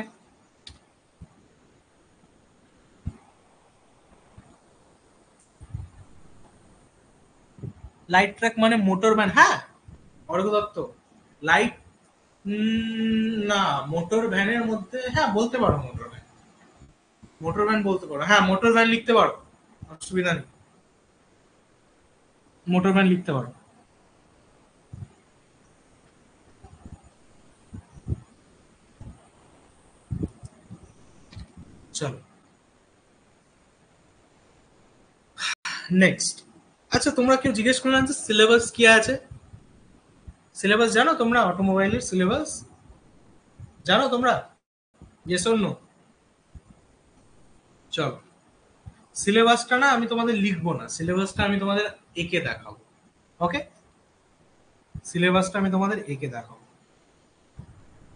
লাইট ট্রাক মানে মোটর ভ্যান, হ্যাঁ, অর্ঘ দত্ত। লাইট, না, মোটর ভ্যানের মধ্যে হ্যাঁ বলতে পারো, মোটর ভ্যান। মোটর ভ্যান বলতে পারো, হ্যাঁ মোটর ভ্যান লিখতে পারো, অসুবিধা নেই, মোটর ভ্যান লিখতে পারো। চলো, নেক্সট। আচ্ছা, তোমরা কেউ জিজ্ঞেস করলাম যে সিলেবাস কি আছে? সিলেবাস জানো তোমরা? অটোমোবাইলের সিলেবাস জানো তোমরা? Yes or no? চলো, সিলেবাসটা না আমি তোমাদের লিখবো না, সিলেবাসটা আমি তোমাদের এঁকে দেখাবো। ওকে, সিলেবাসটা আমি তোমাদের এঁকে দেখাবো।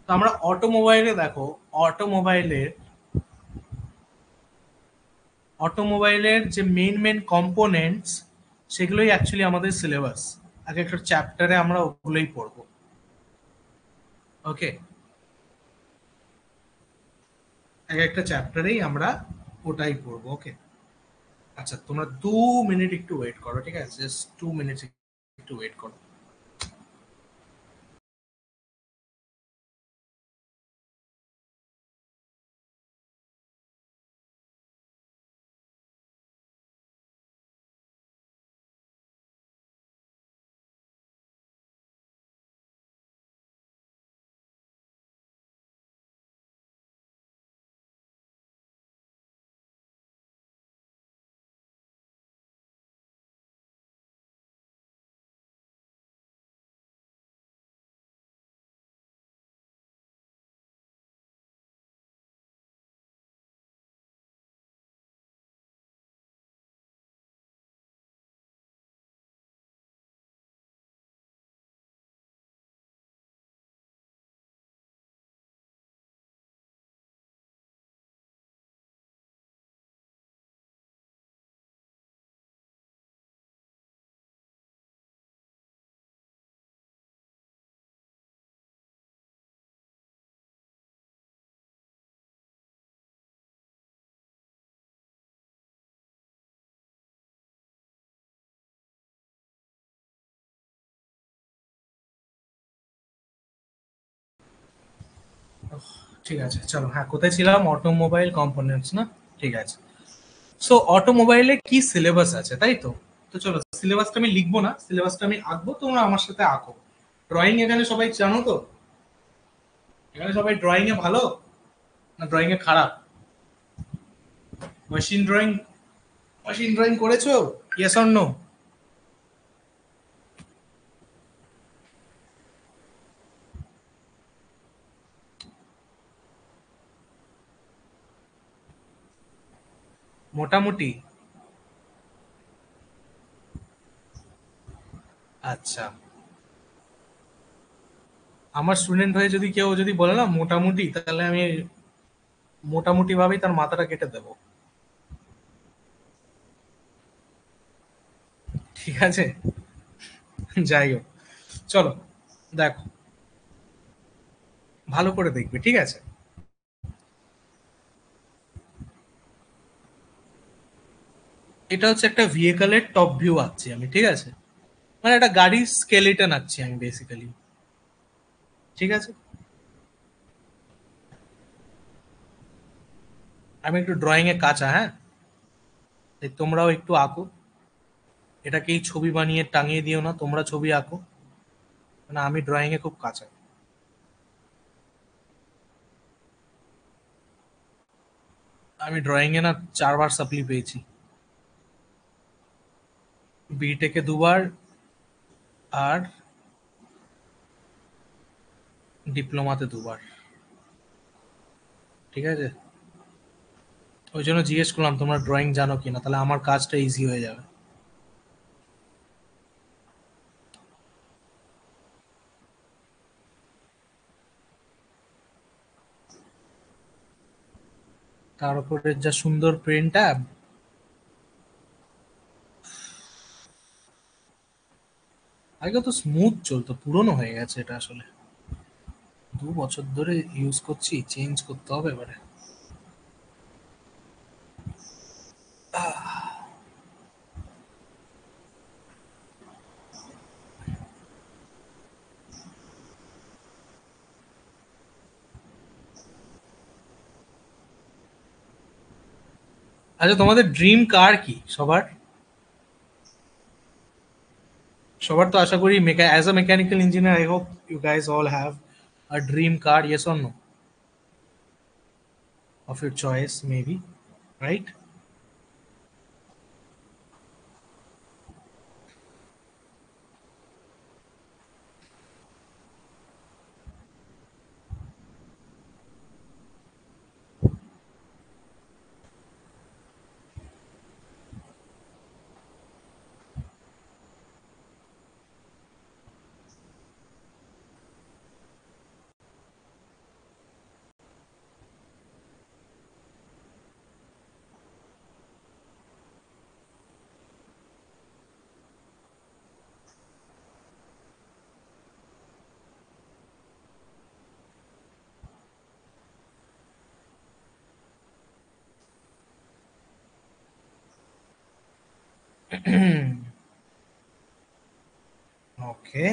তো আমরা অটোমোবাইলে দেখো, অটোমোবাইলের অটোমোবাইলের যে মেন মেন কম্পোনেন্টস, সেগুলোই অ্যাকচুয়ালি আমাদের সিলেবাস। আগে একটা চ্যাপ্টারে আমরা ওগুলোই পড়বো। ওকে, এক একটা চ্যাপ্টারেই আমরা ওটাই পড়বো। ওকে, আচ্ছা তোমরা 2 মিনিট একটু ওয়েট করো, ঠিক আছে? জাস্ট 2 মিনিট একটু ওয়েট করো। ঠিক আছে, চলো। হ্যাঁ, কোথায় ছিলাম? অটোমোবাইল কম্পোনেন্টস না? ঠিক আছে। সো অটোমোবাইলে কি সিলেবাস আছে, তাই তো? তো চলো, সিলেবাসটা আমি লিখবো না, সিলেবাসটা আমি আঁকবো, তোমরা আমার সাথে আঁকো। ড্রয়িং এখানে সবাই জানো তো? এখানে সবাই ড্রয়িং এ ভালো না ড্রয়িং এ খারাপ? মেশিন ড্রয়িং, মেশিন ড্রয়িং করেছো? Yes or no? মোটামুটি। আচ্ছা, আমার স্টুডেন্ট হয়ে যদি কেউ যদি বলে না মোটামুটি, তাহলে আমি মোটামুটি ভাবেই তার মাথাটা কেটে দেবো। ঠিক আছে, যাই হোক, চলো দেখো, ভালো করে দেখবে, ঠিক আছে? এটা হচ্ছে একটা ভেহিকলের টপ ভিউ আঁকছি আমি, ঠিক আছে? মানে একটা গাড়ির স্কেলেটন আঁকছি আমি বেসিক্যালি, ঠিক আছে? আমি একটু ড্রয়িং এ কাঁচা, হ্যাঁ, তাই তোমরাও একটু আঁকো। এটাকেই ছবি বানিয়ে টাঙিয়ে দিও না, তোমরা ছবি আঁকো। মানে আমি ড্রয়িং এ খুব কাঁচা। আমি ড্রয়িং এ না 4বার সাপ্লি পেয়েছি। বিটেকে 2বার, আর ডিপ্লোমাতে 2বার। ঠিক আছে, ওই জন্য জিজ্ঞেস করলাম তোমরা ড্রয়িং জানো কিনা, তাহলে আমার কাজটা ইজি হয়ে যাবে। তার উপরে যা সুন্দর প্রিন্ট ট্যাব। আগে তো স্মুথ চলতো, পুরনো হয়ে গেছে এটা আসলে। 2 বছর ধরে ইউজ করছি, চেঞ্জ করতে হবে এবারে। আচ্ছা, তোমাদের ড্রিম কার কি সবার? সবার তো আশা করি as a mechanical engineer, I hope you guys all have a dream car, yes or no? Of your choice maybe, right? Okay.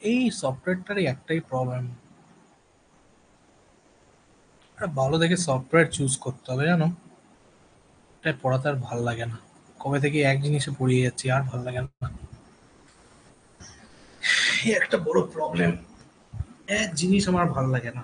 এই সফটওয়্যারটারই একটাই প্রবলেম, একটা ভালো দেখে সফটওয়্যার চুজ করতে হবে জানো। এটাই পড়াতে আর ভাল লাগে না, কবে থেকে এক জিনিসে পড়িয়ে যাচ্ছি, আর ভাল লাগে না। এই একটা বড় প্রবলেম, এক জিনিস আমার ভাল লাগে না।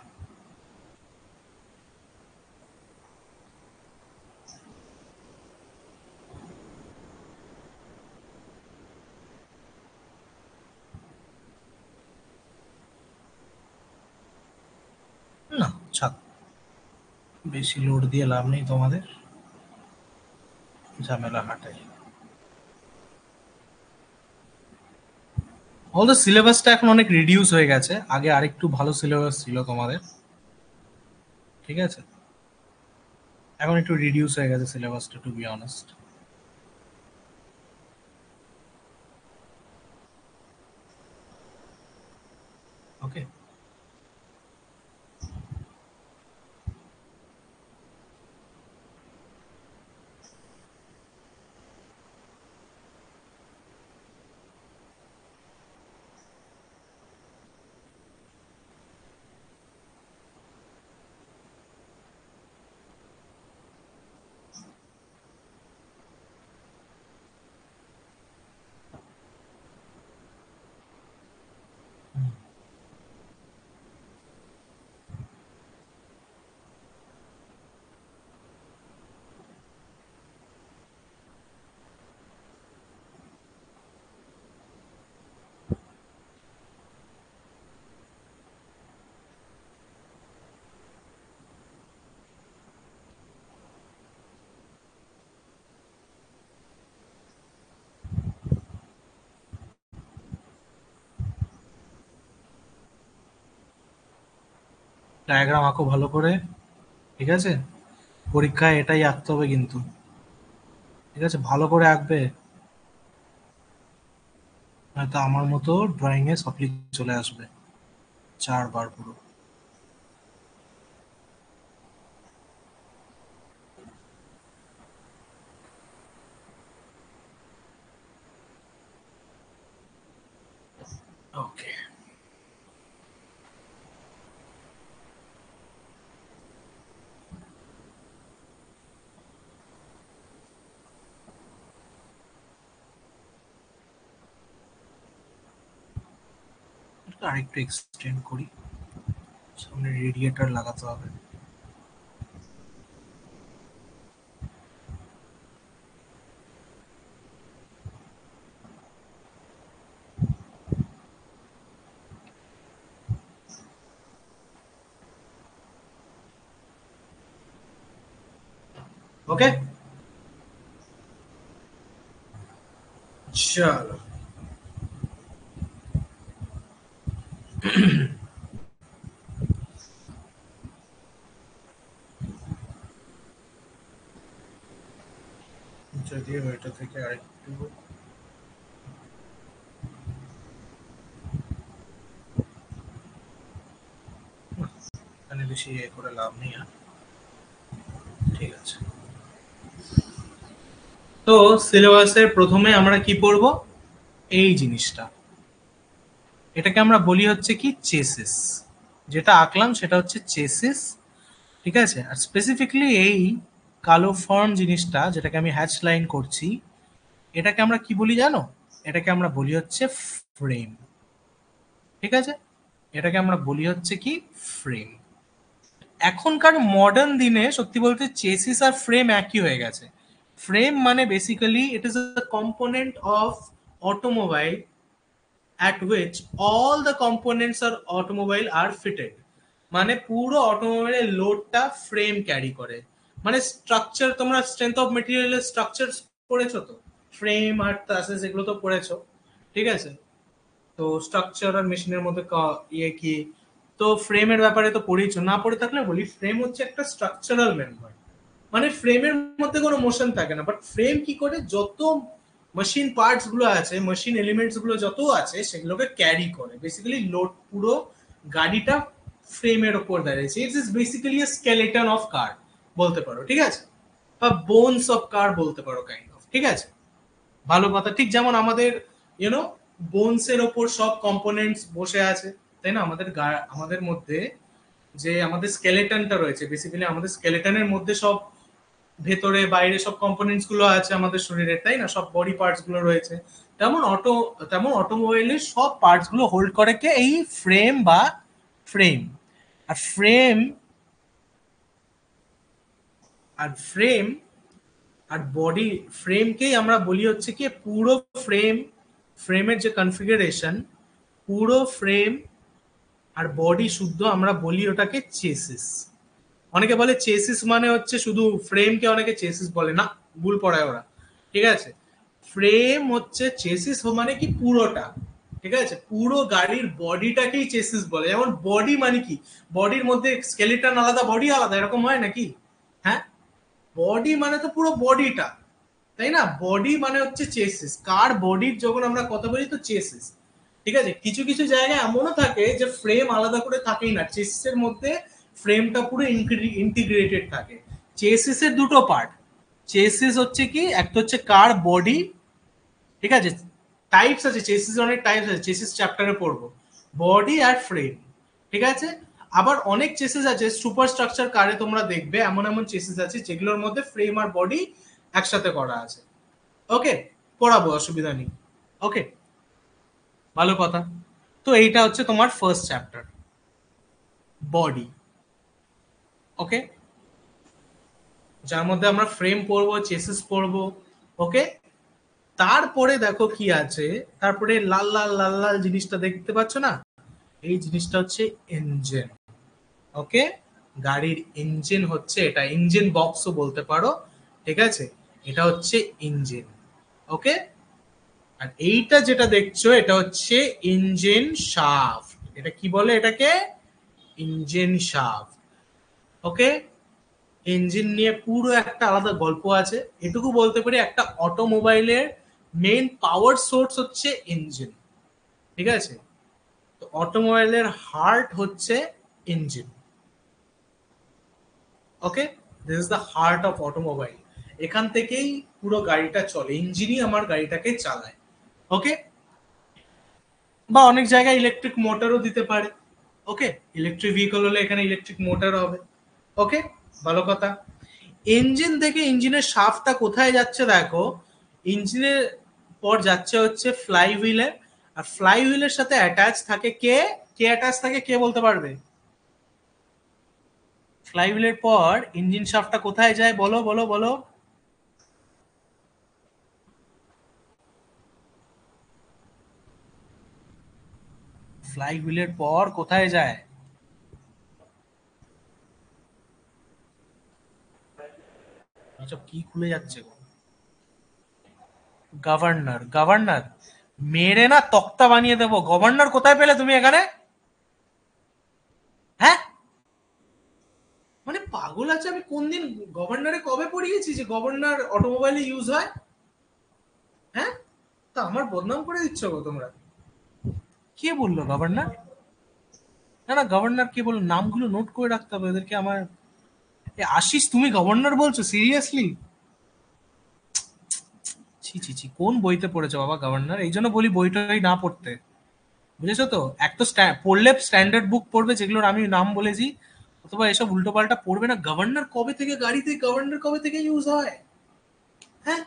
না, ছাড়, বেশি লোড দিয়ে লাভ নেই তোমাদের, ঝামেলা হাঁটাই। অলদো সিলেবাসটা এখন অনেক রিডিউস হয়ে গেছে, আগে আরেকটু ভালো সিলেবাস ছিল তোমাদের, ঠিক আছে? এখন একটু রিডিউস হয়ে গেছে সিলেবাসটা, to be honest. Okay. Diagram আঁকো ভালো করে, ঠিক আছে? পরীক্ষায় এটাই আঁকতে হবে কিন্তু, ঠিক আছে? ভালো করে আঁকবে, নয়তো আমার মতো ড্রয়িং এ সাপ্লি চলে আসবে 4 বার পুরো। ওকে। আরেকটু এক্সটেন্ড করি, সামনে রেডিয়েটর লাগাতে হবে। ওকে। চলো যদিও এটা থেকে আরেকটু এখানে বেশি করে লাভ নেই। ঠিক আছে, তো সিলেবাসের প্রথমে আমরা কি পড়ব? এই জিনিসটা, এটাকে আমরা বলি হচ্ছে কি চেসিস। যেটা আঁকলাম সেটা হচ্ছে চেসিস। ঠিক আছে, আর স্পেসিফিকলি এই কালো ফর্ম জিনিসটা যেটাকে আমি হ্যাচ লাইন করছি, এটাকে আমরা কি বলি জানো? এটাকে আমরা বলি হচ্ছে ফ্রেম। ঠিক আছে, এটাকে আমরা বলি হচ্ছে কি ফ্রেম। এখনকার মডার্ন দিনে সত্যি বলতে চেসিস আর ফ্রেম একই হয়ে গেছে। ফ্রেম মানে basically it is a component of automobile at which all the components are automobile are fitted। মানে পুরো অটোমোবাইলের লোডটা ফ্রেম ক্যারি করে। মানে স্ট্রাকচার, তোমরা স্ট্রেংথ অফ মেটেরিয়ালের স্ট্রাকচার পড়েছো তো, ফ্রেম আর ট্রাসেস এগুলো তো পড়েছো। ঠিক আছে, তো স্ট্রাকচার আর মেশিনের মধ্যে ইয়ে কি, তো ফ্রেমের ব্যাপারে তো পড়েইছো, না পড়ে থাকলে বলি ফ্রেম হচ্ছে একটা স্ট্রাকচারাল মেম্বার। মানে ফ্রেমের মধ্যে কোনো মোশন থাকে না, বাট ফ্রেম কি করে যত মেশিন পার্টস গুলো আছে, মেশিন এলিমেন্টস গুলো যত আছে সেগুলোকে ক্যারি করে। বেসিক্যালি লোড পুরো গাড়িটা ফ্রেমের ওপর দাঁড়িয়েছে। It's is basically a skeleton of car বলতে পারো। ঠিক আছে, বা বোনস অফ কার বলতে পারো, কাইন্ড অফ। ঠিক আছে, ভালো কথা। ঠিক যেমন আমাদের ইউনো বোনস এর ওপর সব কম্পোনেন্টস বসে আছে, তাই না? আমাদের আমাদের মধ্যে যে আমাদের স্কেলেটনটা রয়েছে, বেসিক্যালি আমাদের স্কেলেটনের মধ্যে সব ভেতরে বাইরে সব কম্পোনেন্টস গুলো আছে আমাদের শরীরের, তাই না? সব বডি পার্টস গুলো রয়েছে। তেমন অটোমোবাইলের সব পার্টস গুলো হোল্ড করে কে? এই ফ্রেম বা ফ্রেম। আর ফ্রেম আর ফ্রেম আর বডি, ফ্রেমকেই আমরা বলি হচ্ছে কি পুরো ফ্রেম, ফ্রেমের যে কনফিগারেশন, পুরো ফ্রেম আর বডি শুদ্ধ আমরা বলি ওটাকে চেসিস। অনেকে বলে চেসিস মানে হচ্ছে শুধু ফ্রেমকে, অনেকে চেসিস বলে না, ভুল পড়ায় ওরা। ঠিক আছে, ফ্রেম হচ্ছে চেসিস মানে কি পুরোটা। ঠিক আছে, পুরো গাড়ির বডিটাকেই চেসিস বলে। যেমন বডি মানে কি, বডির মধ্যে স্কেলিটন আলাদা, বডি আলাদা, এরকম হয় নাকি? হ্যাঁ, বডি মানে তো পুরো বডিটা, তাই না? বডি মানে হচ্ছে চেসিস। কার বডির যখন আমরা কথা বলি তো চেসিস। ঠিক আছে, কিছু কিছু জায়গায় এমনও থাকে যে ফ্রেম আলাদা করে থাকেই না, চেসিস এর মধ্যে ফ্রেমটা পুরো ইন্টিগ্রেটেড থাকে। চেসিস এর দুটো পার্ট। চেসিস হচ্ছে কি, একটা হচ্ছে কার বডি। ঠিক আছে, টাইপস আছে চেসিস, অনেক টাইপস আছে, চেসিস চ্যাপ্টারে পড়বো। বডি আর ফ্রেম। ঠিক আছে, আবার অনেক চেসিস আছে সুপার স্ট্রাকচার কারে তোমরা দেখবে এমন এমন চেসিস আছে যেগুলোর মধ্যে ফ্রেম আর বডি একসাথে করা আছে। ওকে, পড়াবো, অসুবিধা নেই। ওকে, ভালো কথা। তো এইটা হচ্ছে তোমার ফার্স্ট চ্যাপ্টার, বডি। ওকে, যার মধ্যে আমরা ফ্রেম পড়বো, চেসিস পড়বো। ওকে, তারপরে দেখো কি আছে, তারপরে লাল লাল লাল লাল জিনিসটা দেখতে পাচ্ছ না? এই জিনিসটা হচ্ছে ইঞ্জিন। ওকে, গাড়ির ইঞ্জিন হচ্ছে এটা, ইঞ্জিন বক্সও বলতে পারো। ঠিক আছে, এটা হচ্ছে ইঞ্জিন। ওকে, আর এইটা যেটা দেখছো এটা হচ্ছে ইঞ্জিন শাফট। এটা কি বলে এটাকে? Engine shaft. ওকে, ইঞ্জিন নিয়ে পুরো একটা আলাদা গল্প আছে। এটুকু বলতে পারি একটা অটোমোবাইলের মেইন পাওয়ার সোর্স হচ্ছে ইঞ্জিন। ঠিক আছে, তো অটোমোবাইলের হার্ট হচ্ছে engine. Okay, this is the heart of automobile. এখান থেকেই পুরো গাড়িটা চলে, ইঞ্জিনই আমার গাড়িটাকে চালায়। ওকে, বা অনেক জায়গায় ইলেকট্রিক মোটরও দিতে পারে। ওকে, ইলেকট্রিক ভেহিকল হলে এখানে ইলেকট্রিক মোটর হবে। ওকে, ভালো কথা। ইঞ্জিন থেকে ইঞ্জিনের শাফটটা কোথায় যাচ্ছে দেখো, ইঞ্জিনের পর যাচ্ছে হচ্ছে ফ্লাই হুইলে। আর ফ্লাই হুইলের সাথে অ্যাটাচ থাকে কে? কে অ্যাটাচ থাকে, কে বলতে পারবে? ফ্লাই হুইলের পর ইঞ্জিন শাফটটা কোথায় যায়, বলো বলো বলো। ফ্লাই হুইলের পর কোথায় যায়? এসব কি খুলে যাচ্ছে গো? গভর্নর, গভর্নর মেরে না তক্তা বানিয়ে দেবো। গভর্নর কোথায় পেলে তুমি এখানে? হ্যাঁ, মানে পাগল আছে। আমি কোন দিন গভর্নরে কবে পড়িয়েছি যে গভর্নর অটোমোবাইলে ইউজ হয়? হ্যাঁ, তা আমার বদনাম করে দিচ্ছ গো তোমরা। কে বললো গভর্নর? না না, গভর্নর কে বললো? নামগুলো নোট করে রাখতে হবে ওদেরকে আমার। আশিস, তুমি গভর্নর বলছো সিরিয়াসলি? ছি ছি ছি, কোন বইতে পড়েছো বাবা গভর্নর? এই জন্য বলি বইটাই না পড়তে, বুঝেছো তো? এক তো পড়লে স্ট্যান্ডার্ড বুক পড়বে যেগুলোর আমি নাম বলেছি, অথবা এসব উল্টো পাল্টা পড়বে না। গভর্নর কবে থেকে গাড়িতে, গভর্নর কবে থেকে ইউজ হয়? হ্যাঁ,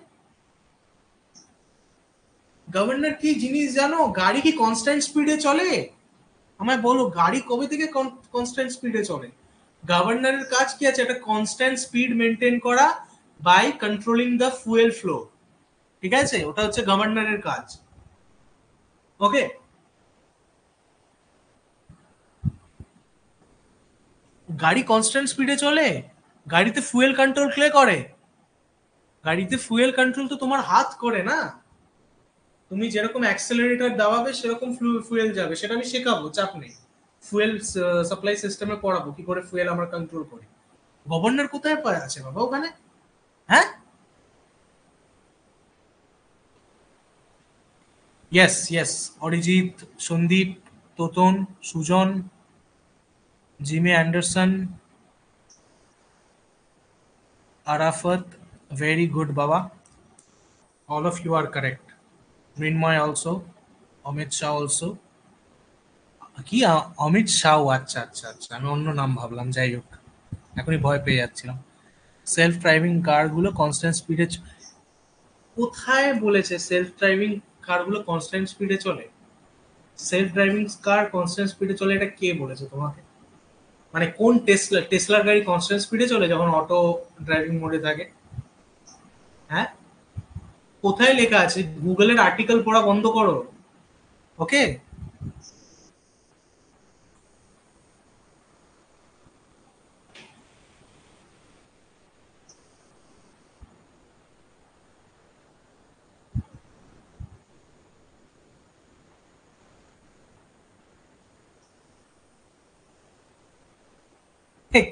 গভর্নর কি জিনিস জানো? গাড়ি কি কনস্ট্যান্ট স্পিডে চলে? আমায় বলো, গাড়ি কবে থেকে কনস্ট্যান্ট স্পিডে চলে? গভর্নরের কাজ কি আছে? একটা কনস্ট্যান্ট স্পিড মেনটেন করা by controlling the fuel flow. ঠিক আছে, ওটা হচ্ছে গভর্নরের কাজ। ওকে, গাড়ি কনস্ট্যান্ট স্পিডে চলে, গাড়িতে ফুয়েল কন্ট্রোল কে করে? গাড়িতে ফুয়েল কন্ট্রোল তো তোমার হাত করে না। তুমি যেরকম অ্যাক্সেলারেটর দাবাবে সেরকম ফুয়েল যাবে, সেটা আমি শেখাবো, চাপ নেই। ফুয়েল সাপ্লাই সিস্টেমে পড়াবো কি করে ফুয়েল আমরা কন্ট্রোল করি। গভর্নর কোথায় পায় আছে বাবা ওখানে? হ্যাঁ, yes yes, Arijit, Sandip, Toton, Sujan, Jimmy Anderson, Arafat, very good বাবা, all of you are correct. Mrinmoy also, Amit Shah also. কি অমিত শাহ? আচ্ছা আচ্ছা আচ্ছা, আমি অন্য নাম ভাবলাম, যাই হোক, এখনই ভয় পেয়ে যাচ্ছিলাম। সেলফ ড্রাইভিং কার গুলো কনস্ট্যান্ট স্পিডে? কোথায় বলেছে সেলফ ড্রাইভিং কার গুলো কনস্ট্যান্ট স্পিডে চলে? সেলফ ড্রাইভিং কার কনস্ট্যান্ট স্পিডে চলে এটা কে বলেছে তোমাকে? মানে কোন টেসলার গাড়ি কনস্ট্যান্ট স্পিডে চলে যখন অটো ড্রাইভিং মোডে থাকে? হ্যাঁ, কোথায় লেখা আছে? গুগলের আর্টিকেল পড়া বন্ধ করো। ওকে,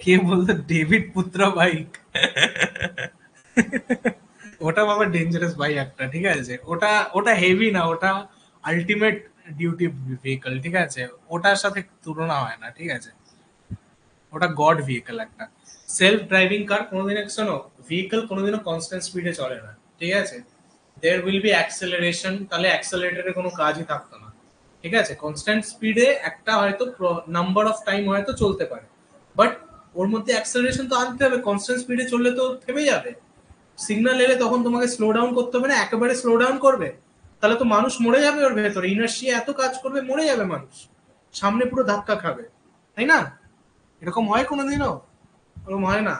কে বলতো ডেভিড পুত্রা বাইক? ওটা বাবা ডেঞ্জারাস ভাই একটা, ঠিক আছে? ওটা ওটা হেভি না, ওটা আলটিমেট ডিউটি ভেহিকল, ঠিক আছে? ওটার সাথে তুলনা হয় না, ঠিক আছে? ওটা গড ভেহিকল একটা। সেলফ ড্রাইভিং কার কোনোদিনও, শোনো, ভেহিকল কোনোদিনও কনস্ট্যান্ট স্পিডে চলে না, ঠিক আছে? দেয়ার উইল বি অ্যাক্সেলারেশন, তাহলে অ্যাক্সেলারেটরের কোনো কাজই থাকতো না। ঠিক আছে, কনস্ট্যান্ট স্পিডে একটা হয়তো নাম্বার অফ টাইম হয়তো চলতে পারে, বাট ওর মধ্যে অ্যাক্সেলারেশন তো আনতে হবে। কনস্ট্যান্ট স্পিডে চললে তো থেমে যাবে। সিগন্যাল এলে তখন তোমাকে স্লো ডাউন করতে হবে না, একেবারে স্লো ডাউন করবে, তাহলে তো মানুষ মরে যাবে ওর ভেতরে। ইনার্শিয়া এত কাজ করবে, মরে যাবে মানুষ, সামনে পুরো ধাক্কা খাবে, তাই না? এরকম হয় কোনোদিনও? ওরকম হয় না।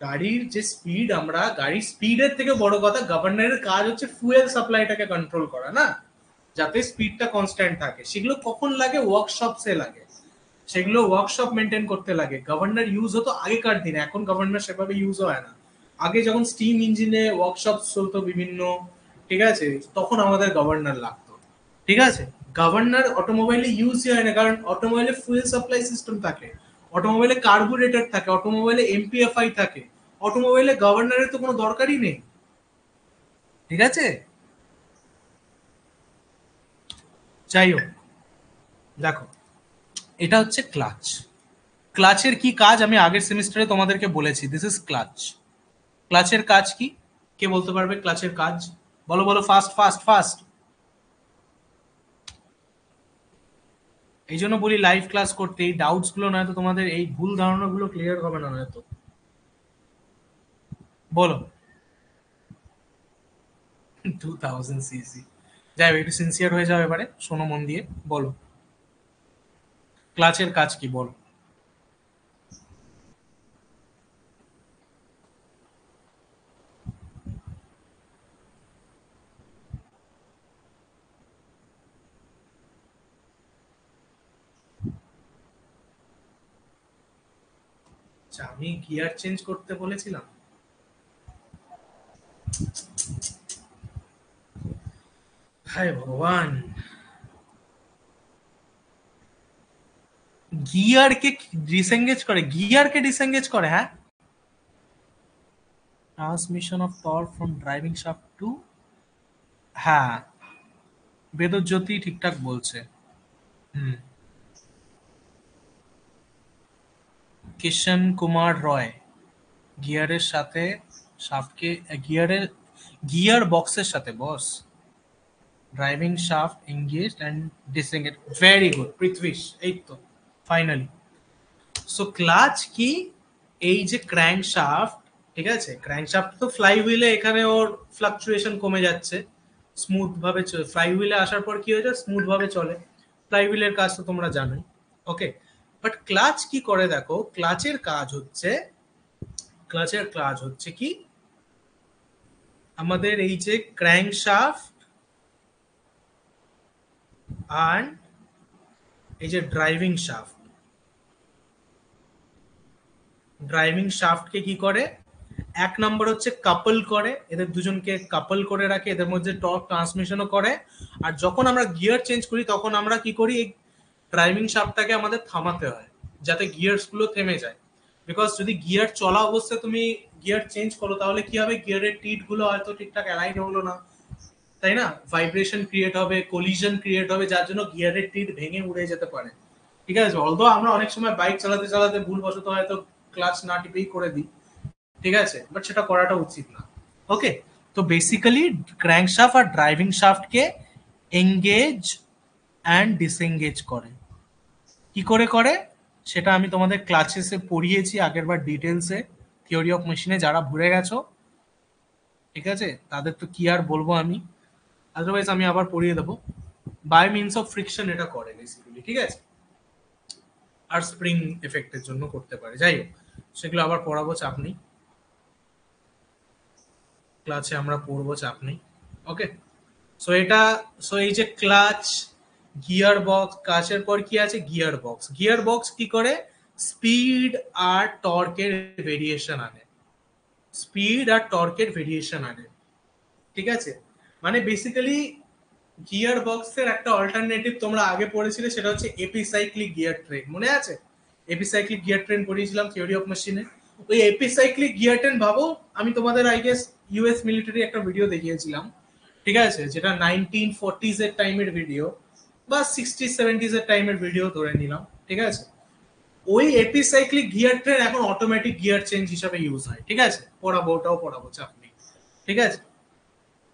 গাড়ির যে স্পিড, আমরা গাড়ির স্পিডের থেকে বড় কথা, গভর্নরের কাজ হচ্ছে ফুয়েল সাপ্লাইটাকে কন্ট্রোল করা, না? যাতে স্পিডটা কনস্ট্যান্ট থাকে। সেগুলো কখন লাগে? ওয়ার্কশপসে লাগে, সেগুলো ওয়ার্কশপ মেনটেন করতে লাগে। গভর্নর ইউজ হতো আগেকার দিনে, এখন গভর্নর সেভাবে ইউজ হয় না। আগে যখন স্টিম ইঞ্জিনে ওয়ার্কশপ চলতো বিভিন্ন, ঠিক আছে, তখন আমাদের গভর্নর লাগতো, ঠিক আছে? গভর্নর অটোমোবাইলে ইউজই হয় না, কারণ অটোমোবাইলে ফুয়েল সাপ্লাই সিস্টেম থাকে, অটোমোবাইলে কার্বুরেটর থাকে, অটোমোবাইলে এমপিএফআই থাকে। অটোমোবাইলে গভর্নরের তো কোনো দরকারই নেই, ঠিক আছে? যাই হোক, দেখো, এটা হচ্ছে ক্লাচ। ক্লাচের কি কাজ আমি আগের সেমিস্টারে তোমাদেরকে বলেছি, দিস ইজ ক্লাচ। ক্লাচের কাজ কি? কে বলতে পারবে ক্লাচের কাজ? বলো বলো, ফাস্ট ফাস্ট ফাস্ট। এই জন্য বলি লাইভ ক্লাস করতে, এই ডাউটস গুলো, নয়তো তোমাদের এই ভুল ধারণা গুলো ক্লিয়ার হবে না নয়তো। বলো। 2000 সিসি? যাই হোক, একটু সিনসিয়ার হয়ে যাও এবারে, শোনো মন দিয়ে, বলো ক্লাচের কাজ কি, বলো। আচ্ছা, আমি গিয়ার চেঞ্জ করতে বলেছিলাম? হায় ভগবান, গিয়ারকে ডিসএঙ্গেজ করে, গিয়ারকে ডিসএঙ্গেজ করে, হ্যাঁ। Transmission of torque from driving shaft to, হ্যাঁ বেদজ্যোতি ঠিকঠাক বলছে। হুম, কিষণ কুমার রয়, গিয়ারের সাথে শাফটকে, গিয়ারের গিয়ার বক্সের সাথে boss, driving shaft engage and disengage, very good Prithwish, এই তো ফাইনালি। সো ক্লাচ কি, এই যে ক্র্যাঙ্ক শাফট, ঠিক আছে, ক্র্যাঙ্ক শাফট তো ফ্লাই হুইলে এখানে ওর ফ্লাকচুয়েশন কমে যাচ্ছে, স্মুথ ভাবে ফ্লাই হুইলে আসার পর কি হয়েছে, স্মুথ ভাবে চলে, ফ্লাই হুইলের কাজ তো তোমরা জানোই। ওকে, বাট ক্লাচ কি করে দেখো, ক্লাচের কাজ হচ্ছে, ক্লাচের কাজ হচ্ছে কি, আমাদের এই যে ক্র্যাঙ্ক শাফট আর এই যে ড্রাইভিং শাফট, ড্রাইভিং শাফটকে কি করে, এক নম্বর হচ্ছে কাপল করে, এদের দুজনকে কাপল করে রাখে, এদের মধ্যে টর্ক ট্রান্সমিশনও করে। আর যখন আমরা গিয়ার চেঞ্জ করি তখন আমরা কি করি, এই ড্রাইভিং শাফটটাকে আমাদের থামাতে হয় যাতে গিয়ারস গুলো থেমে যায়। বিকজ যদি গিয়ার চলা অবস্থায় তুমি গিয়ার চেঞ্জ করো তাহলে কি হবে, গিয়ারের টিট গুলো হয়তো ঠিকঠাক অ্যালাইন হলো না, তাই না, ভাইব্রেশন ক্রিয়েট হবে, কোলিশন ক্রিয়েট হবে, যার জন্য গিয়ারের টিট ভেঙে উড়ে যেতে পারে। ঠিক আছে, অলদো আমরা অনেক সময় বাইক চালাতে চালাতে ভুলবশত হয়তো ক্লাচ না টিপেই করে দিই, ঠিক আছে, বাট সেটা করাটা উচিত না। ওকে, তো বেসিক্যালি ক্র্যাঙ্কশাফট আর ড্রাইভিং শাফটকে এঙ্গেজ অ্যান্ড ডিসএঙ্গেজ করে। কি করে করে সেটা আমি তোমাদের ক্লাসেসে পড়িয়েছি আগেরবার ডিটেলসে, থিওরি অফ মেশিনে, যারা ভুলে গেছো ঠিক আছে তাদের তো কি আর বলবো আমি, আদারওয়াইজ আমি আবার পড়িয়ে দেবো। বাই মিনস অফ ফ্রিকশন এটা করে বেসিক্যালি, ঠিক আছে, আর স্প্রিং এফেক্টের জন্য করতে পারে, যাই হোক সেগুলো আবার পড়াবো, চাপ নেই, ক্লাসে আমরা পড়বো, চাপ নেই। ওকে, সো এটা, সো এই যে ক্লাচ, গিয়ার বক্স, ক্লাচের পর কি আছে, গিয়ার বক্স। গিয়ার বক্স কি করে, স্পিড আর টর্কের ভেরিয়েশন আনে, স্পিড আর টর্কের ভেরিয়েশন আনে, ঠিক আছে। মানে বেসিক্যালি গিয়ার বক্সের একটা অল্টারনেটিভ তোমরা আগে পড়েছিলে, সেটা হচ্ছে এপিসাইক্লিক গিয়ার ট্রেন, মনে আছে, এপিসাইক্লিক গিয়ার ট্রেন পড়িয়েছিলাম থিওরি অফ মেশিনে। ওই এপিসাইক্লিক গিয়ার ট্রেন ভাবো, আমি তোমাদের আই গেস ইউএস মিলিটারি একটা ভিডিও দেখিয়েছিলাম, ঠিক আছে, যেটা 1940s এর টাইমের ভিডিও বা 60s 70s এর টাইমের ভিডিও ধরে নিলাম, ঠিক আছে। ওই এপিসাইক্লিক গিয়ার ট্রেন এখন অটোমেটিক গিয়ার চেঞ্জ হিসাবে ইউজ হয়, ঠিক আছে, পড়াবো, ওটাও পড়াবো, চাপ নেই, ঠিক আছে।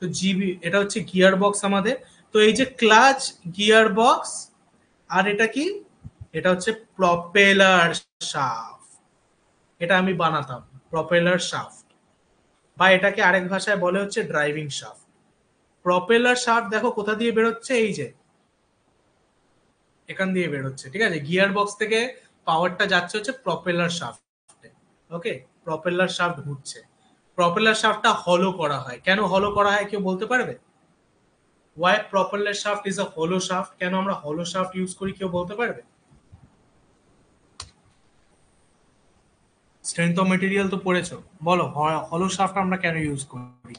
তো জিবি, এটা হচ্ছে গিয়ার বক্স আমাদের। তো এই যে ক্লাচ, গিয়ার বক্স, আর এটা কি, এটা হচ্ছে প্রপেলার শাফট, এটা আমি বানাতাম প্রপেলার শাফট, বা এটাকে আরেক ভাষায় বলে হচ্ছে ড্রাইভিং শাফট। প্রপেলার শাফট দেখো কোথা দিয়ে বেরোচ্ছে, এই যে এখান দিয়ে বেরোচ্ছে, ঠিক আছে, গিয়ার বক্স থেকে পাওয়ারটা যাচ্ছে হচ্ছে প্রপেলার শাফটে। ওকে, প্রপেলার শাফট ঘুরছে, প্রপেলার শাফটটা হলো করা হয়, কেন হলো করা হয় কেউ বলতে পারবে, why propeller shaft is a hollow shaft, কেন আমরা হলো শাফট ইউজ করি কেউ বলতে পারবে? স্ট্রেংথ অফ মেটেরিয়াল তো পড়েছো, বলো হলো শাফট আমরা কেন ইউজ করি?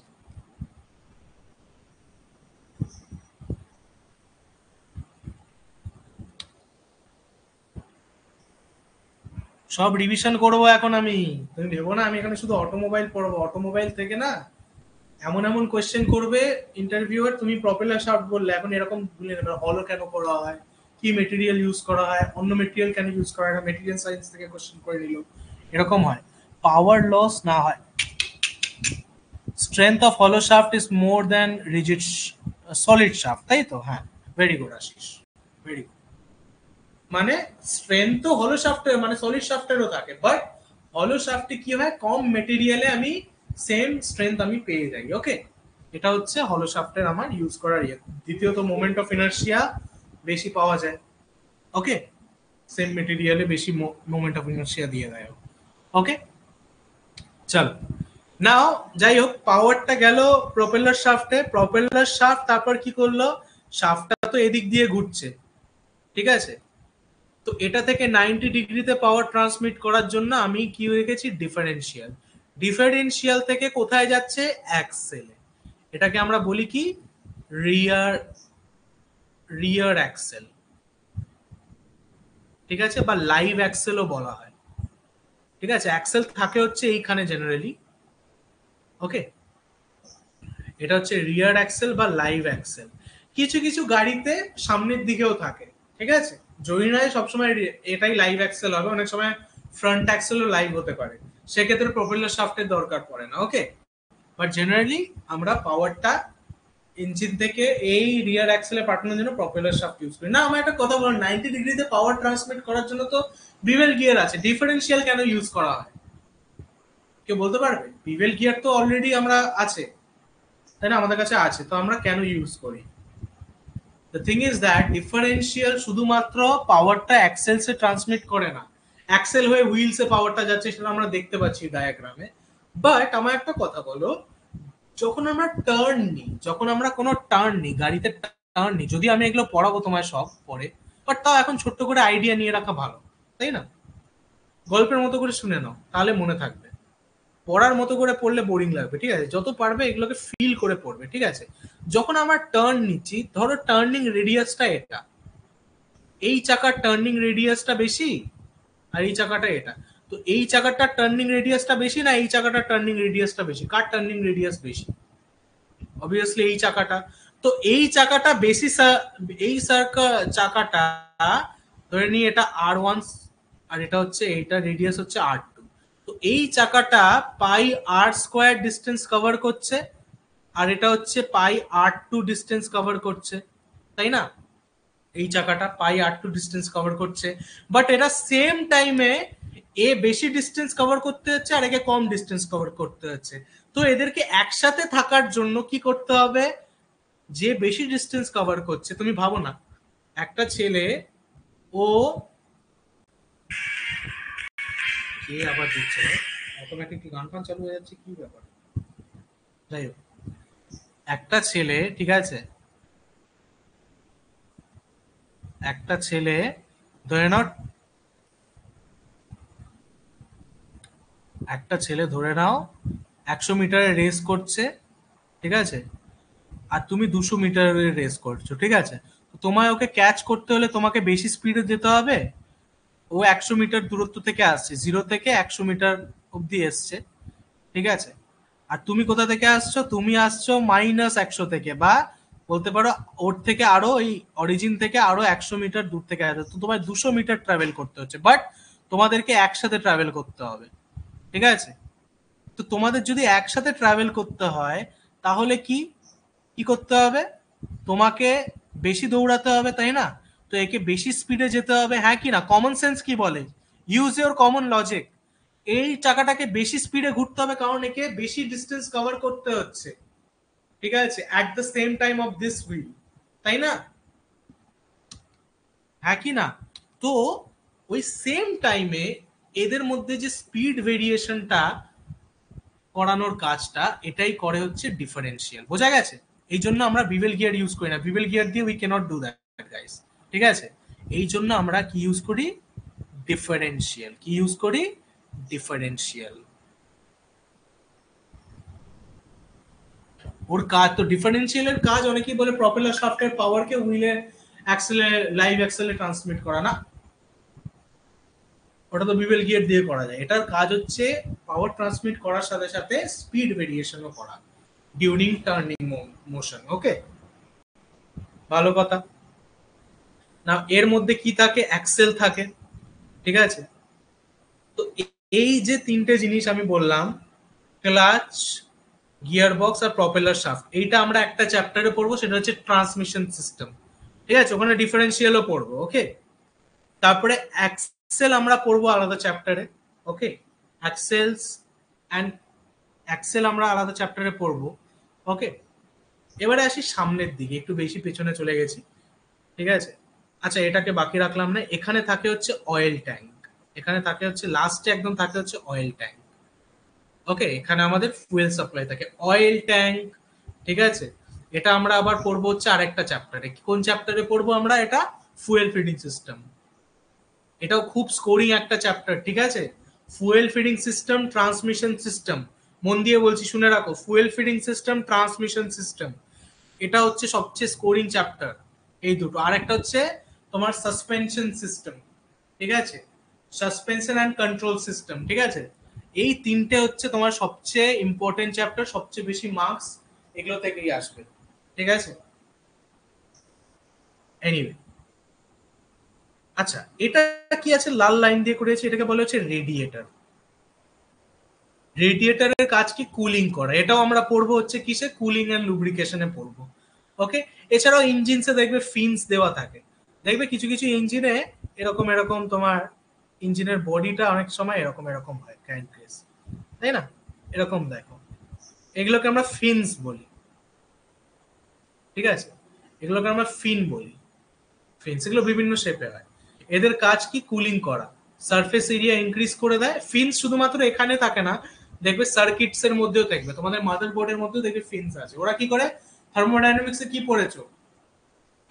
সব রিভিশন করবো এখন আমি, তুমি ভেবো না আমি এখানে শুধু অটোমোবাইল পড়বো, অটোমোবাইল থেকে না এমন এমন কোয়েশ্চেন করবে ইন্টারভিউয়ার, তুমি প্রপেলার শাফট বললে এখন এরকম ভুলে নেবে, হলো কেন করা হয়, কি মেটেরিয়াল ইউজ করা হয়, অন্য মেটেরিয়াল কেন ইউজ করা হয়, মেটেরিয়াল সায়েন্স থেকে কোয়েশ্চেন করে নিল, এরকম হয়, পাওয়ার লস না হয়। Strength of hollow shaft is more than rigid solid shaft, তাই তো, হ্যাঁ, very good Ashis, very good. মানে স্ট্রেংথ তো হলো শাফটে মানে সলিড শাফটেরও থাকে, বাট হলো শাফটে কি হয়, কম মেটেরিয়ালে আমি সেম স্ট্রেংথ আমি পেয়ে যাই। ওকে, এটা হচ্ছে হলো শাফটের আমার ইউজ করার ইয়ে। দ্বিতীয়ত মোমেন্ট অফ ইনার্শিয়া বেশি পাওয়া যায়, ওকে, সেম মেটেরিয়ালে বেশি মোমেন্ট অফ ইনার্শিয়া দিয়ে দেয়। ওকে, চল নাও, যাই হোক পাওয়ারটা গেল প্রপেলার শাফটে, প্রপেলার শাফট তারপর কি করলো, শাফটটা তো এদিক দিয়ে ঘুরছে, ঠিক আছে, তো এটা থেকে 90 ডিগ্রিতে পাওয়ার ট্রান্সমিট করার জন্য আমি কি রেখেছি, ডিফারেন্সিয়াল, ডিফারেন্সিয়াল থেকে কোথায় যাচ্ছে, অ্যাক্সেলে, এটাকে আমরা বলি কি, রিয়ার রিয়ার অ্যাক্সেল, ঠিক আছে, বা লাইভ অ্যাক্সেলও বলা হয়। ঠিক আছে, অ্যাক্সেল থাকে হচ্ছে এইখানে জেনারেলি। ওকে, এটা হচ্ছে রিয়ার অ্যাক্সেল বা লাইভ অ্যাক্সেল। কিছু কিছু গাড়িতে সামনের দিকেও থাকে, ঠিক আছে, জরুরি নয় সবসময় এটাই লাইভ অ্যাক্সেল হবে, অনেক সময় ফ্রন্ট অ্যাক্সেলও লাইভ হতে পারে, সেক্ষেত্রে প্রপেলার শাফটের দরকার পড়ে না। ওকে, বাট জেনারেলি আমরা পাওয়ারটা ইঞ্জিন থেকে এই রিয়ার অ্যাক্সেলে পাঠানোর জন্য প্রপেলার শাফট ইউজ করি না। আমার একটা কথা বলো, 90 ডিগ্রিতে পাওয়ার ট্রান্সমিট করার জন্য তো বিভেল গিয়ার আছে, ডিফারেন্সিয়াল কেন ইউজ করা হয় কেউ বলতে পারবে? বিভেল গিয়ার তো অলরেডি আমরা আছে, তাই না, আমাদের কাছে আছে, তো আমরা কেন ইউজ করি? The thing is that differential শুধুমাত্র পাওয়ারটা অ্যাক্সেলসে ট্রান্সমিট করে না, অ্যাক্সেল হয়ে হুইলসে পাওয়ারটা যাচ্ছে সেটা আমরা দেখতে পাচ্ছি ডায়াগ্রামে। বাট আমার একটা কথা বলো, যখন আমরা টার্ন নিই, যখন আমরা কোনো টার্ন নিই গাড়িতে, টার্ন নিই, যদি আমি এগুলো পড়াবো তোমায় সব পরে, বাট তাও এখন ছোট্ট করে আইডিয়া নিয়ে রাখা ভালো, তাই না? গল্পের মতো করে শুনে নাও, তাহলে মনে থাকবে। পড়ার মতো করে পড়লে বোরিং লাগবে, ঠিক আছে, যত পারবে এগুলোকে ফিল করে পড়বে, ঠিক আছে। যখন আমরা টার্ন নিচ্ছি, ধরো টার্নিং রেডিয়াসটা এটা, এই চাকার টার্নিং রেডিয়াসটা বেশি আর এই চাকাটা এটা, তো এই চাকাটার টার্নিং রেডিয়াসটা বেশি না এই চাকাটার টার্নিং রেডিয়াসটা বেশি? কার টার্নিং রেডিয়াস বেশি? অবভিয়াসলি এই চাকাটা। তো এই চাকাটা বেশি, এই চাকাটা ধরে নিই এটা R1 আর এটা হচ্ছে, এইটা রেডিয়াস হচ্ছে R2, তো এই চাকাটা পাই R স্কোয়ার ডিস্টেন্স কভার করছে আর এটা হচ্ছে পাই R2 ডিস্টেন্স কভার করছে, তাই না? এই চাকাটা পাই R2 ডিস্টেন্স কভার করছে, বাট এটা সেম টাইমে এ বেশি ডিস্টেন্স কভার করতে হচ্ছে আর একে কম ডিস্টেন্স কভার করতে হচ্ছে। তো এদেরকে একসাথে থাকার জন্য কি করতে হবে? যে বেশি ডিস্টেন্স কভার করছে, তুমি ভাবো না একটা ছেলে, ও কে আবার দিচ্ছে অটোমেটিকলি গান ফান চালু হয়ে যাচ্ছে, কি ব্যাপার? যাই হোক, একটা ছেলে, ঠিক আছে, একটা ছেলে ধরে নাও, একটা ছেলে ধরে নাও 100 মিটারের রেস করছে, ঠিক আছে, আর তুমি 200 মিটারের রেস করছো, ঠিক আছে, তো তোমায় ওকে ক্যাচ করতে হলে তোমাকে বেশি স্পিডে যেতে হবে। ও 100 মিটার দূরত্ব থেকে আসছে, 0 থেকে 100 মিটার অব্দি এসছে, ঠিক আছে, আর তুমি কোথা থেকে আসছো? তুমি আসছো -100 থেকে, বা বলতে পারো ওর থেকে আরো, এই অরিজিন থেকে আরো 100 মিটার দূর থেকে আসছো, তো তোমায় 200 মিটার ট্রাভেল করতে হচ্ছে, বাট তোমাদেরকে একসাথে ট্রাভেল করতে হবে, ঠিক আছে। তো তোমাদের যদি একসাথে ট্রাভেল করতে হয় তাহলে কি কি করতে হবে? তোমাকে বেশি দৌড়াতে হবে, তাই না? তো একে বেশি স্পিডে যেতে হবে, হ্যাঁ কি না? কমন সেন্স কি বলে? Use your common logic. এই চাকাটাকে বেশি স্পিডে ঘুরতে হবে কারণ একে বেশি ডিস্টেন্স কভার করতে হচ্ছে, ঠিক আছে, at the same time of this wheel, তাই না? হ্যাঁ কি না? তো ওই সেম টাইমে এদের মধ্যে যে স্পিড ভেরিয়েশনটা করানোর কাজটা, এটাই করে হচ্ছে ডিফারেন্সিয়াল। বোঝা গেছে? এই জন্য আমরা বিভেল গিয়ার ইউজ করি না, বিভেল গিয়ার দিয়ে we can't do that guys, ঠিক আছে। এই জন্য আমরা কি ইউজ করি? ডিফারেন্সিয়াল। কি ইউজ করি? ডিফারেন্সিয়াল। ওর কাজ তো, ডিফারেন্সিয়ালের কাজ অনেকেই বলে প্রপেলার শাফটের পাওয়ারকে হুইলে অ্যাক্সেলে, লাইভ অ্যাক্সেলে ট্রান্সমিট করা, না, ওটা তো বিভেল গিয়ার দিয়ে করা যায়। এটার কাজ হচ্ছে পাওয়ার ট্রান্সমিট করার সাথে সাথে স্পিড ভেরিয়েশনও করা ডিউরিং টার্নিং মোশন। ওকে, ভালো কথা। না, এর মধ্যে কি থাকে? অ্যাক্সেল থাকে, ঠিক আছে। তো এই যে তিনটে জিনিস আমি বললাম, ক্লাচ, গিয়ার বক্স আর প্রপেলার শাফট, এইটা আমরা একটা চ্যাপ্টারে পড়বো, সেটা হচ্ছে ট্রান্সমিশন সিস্টেম, ঠিক আছে, ওখানে ডিফারেন্সিয়ালও পড়বো। ওকে, তারপরে অ্যাক্সেল আমরা পড়বো আলাদা চ্যাপ্টারে। ওকে, অ্যাক্সেলস অ্যান্ড অ্যাক্সেল আমরা আলাদা চ্যাপ্টারে পড়বো। ওকে, এবারে আসি সামনের দিকে, একটু বেশি পেছনে চলে গেছি, ঠিক আছে। আচ্ছা, এটাকে বাকি রাখলাম না। এখানে থাকে হচ্ছে অয়েল ট্যাঙ্ক, এখানে থাকে হচ্ছে লাস্টে একদম থাকে হচ্ছে অয়েল ট্যাঙ্ক। ওকে, এখানে আমাদের ফুয়েল সাপ্লাই থাকে, অয়েল ট্যাঙ্ক, ঠিক আছে। এটা আমরা আবার পড়বো হচ্ছে আরেকটা চ্যাপ্টারে। কোন চ্যাপ্টারে পড়বো আমরা এটা? Fuel feeding system. এটাও খুব স্কোরিং একটা চ্যাপ্টার, ঠিক আছে। Fuel feeding system, transmission system, মন দিয়ে বলছি শুনে রাখো, fuel feeding system, transmission system. এটা হচ্ছে সবচেয়ে স্কোরিং চ্যাপ্টার, এই দুটো। আর একটা হচ্ছে তোমার সাসপেনশন সিস্টেম, ঠিক আছে, সাসপেনশন অ্যান্ড কন্ট্রোল সিস্টেম, ঠিক আছে। এই তিনটে হচ্ছে তোমার সবচেয়ে ইম্পর্টেন্ট চ্যাপ্টার, সবচেয়ে বেশি মার্কস এগুলো থেকেই আসবে, ঠিক আছে। এনিওয়ে, আচ্ছা এটা কি আছে লাল লাইন দিয়ে করেছে, এটাকে বলা হচ্ছে রেডিয়েটর। রেডিয়েটরের কাজ কি কুলিং করা, এটাও আমরা পড়বো হচ্ছে কিসে, কুলিং এন্ড লুব্রিকেশনে পড়বো। ওকে, এছাড়াও ইঞ্জিনসে দেখবে ফিনস দেওয়া থাকে, দেখবে কিছু কিছু ইঞ্জিনে এরকম এরকম তোমার ইঞ্জিনের বডিটা অনেক সময় এরকম এরকম হয় ক্র্যাঙ্কেস, তাই না, এরকম দেখো, এগুলোকে আমরা ফিনস বলি, ঠিক আছে, এগুলোকে আমরা ফিন বলি, ফিনস এগুলো বিভিন্ন শেপে হয়। এদের কাজ কি কুলিং করা, সারফেস এরিয়া ইনক্রিজ করে দেয়। ফিনস শুধুমাত্র এখানে থাকে না, দেখবে সার্কিটস এর মধ্যেও থাকবে, তোমাদের মাদার বোর্ডের মধ্যেও দেখবে ফিনস আছে। ওরা কি করে, থার্মোডাইনামিক্সে কি পড়েছো,